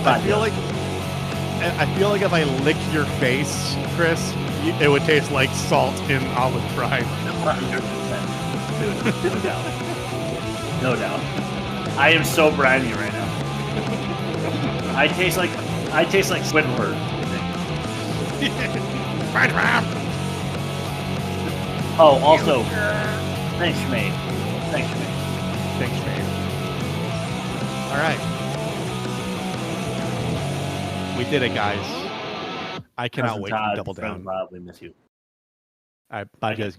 I feel like if I licked your face, Chris, it would taste like salt in olive brine. 100%. No doubt. No doubt. I am so briny right now. I taste like Squidward. Oh, also, thanks, mate. All right. We did it, guys. I cannot wait to double down. Probably miss you. All right, bye, guys.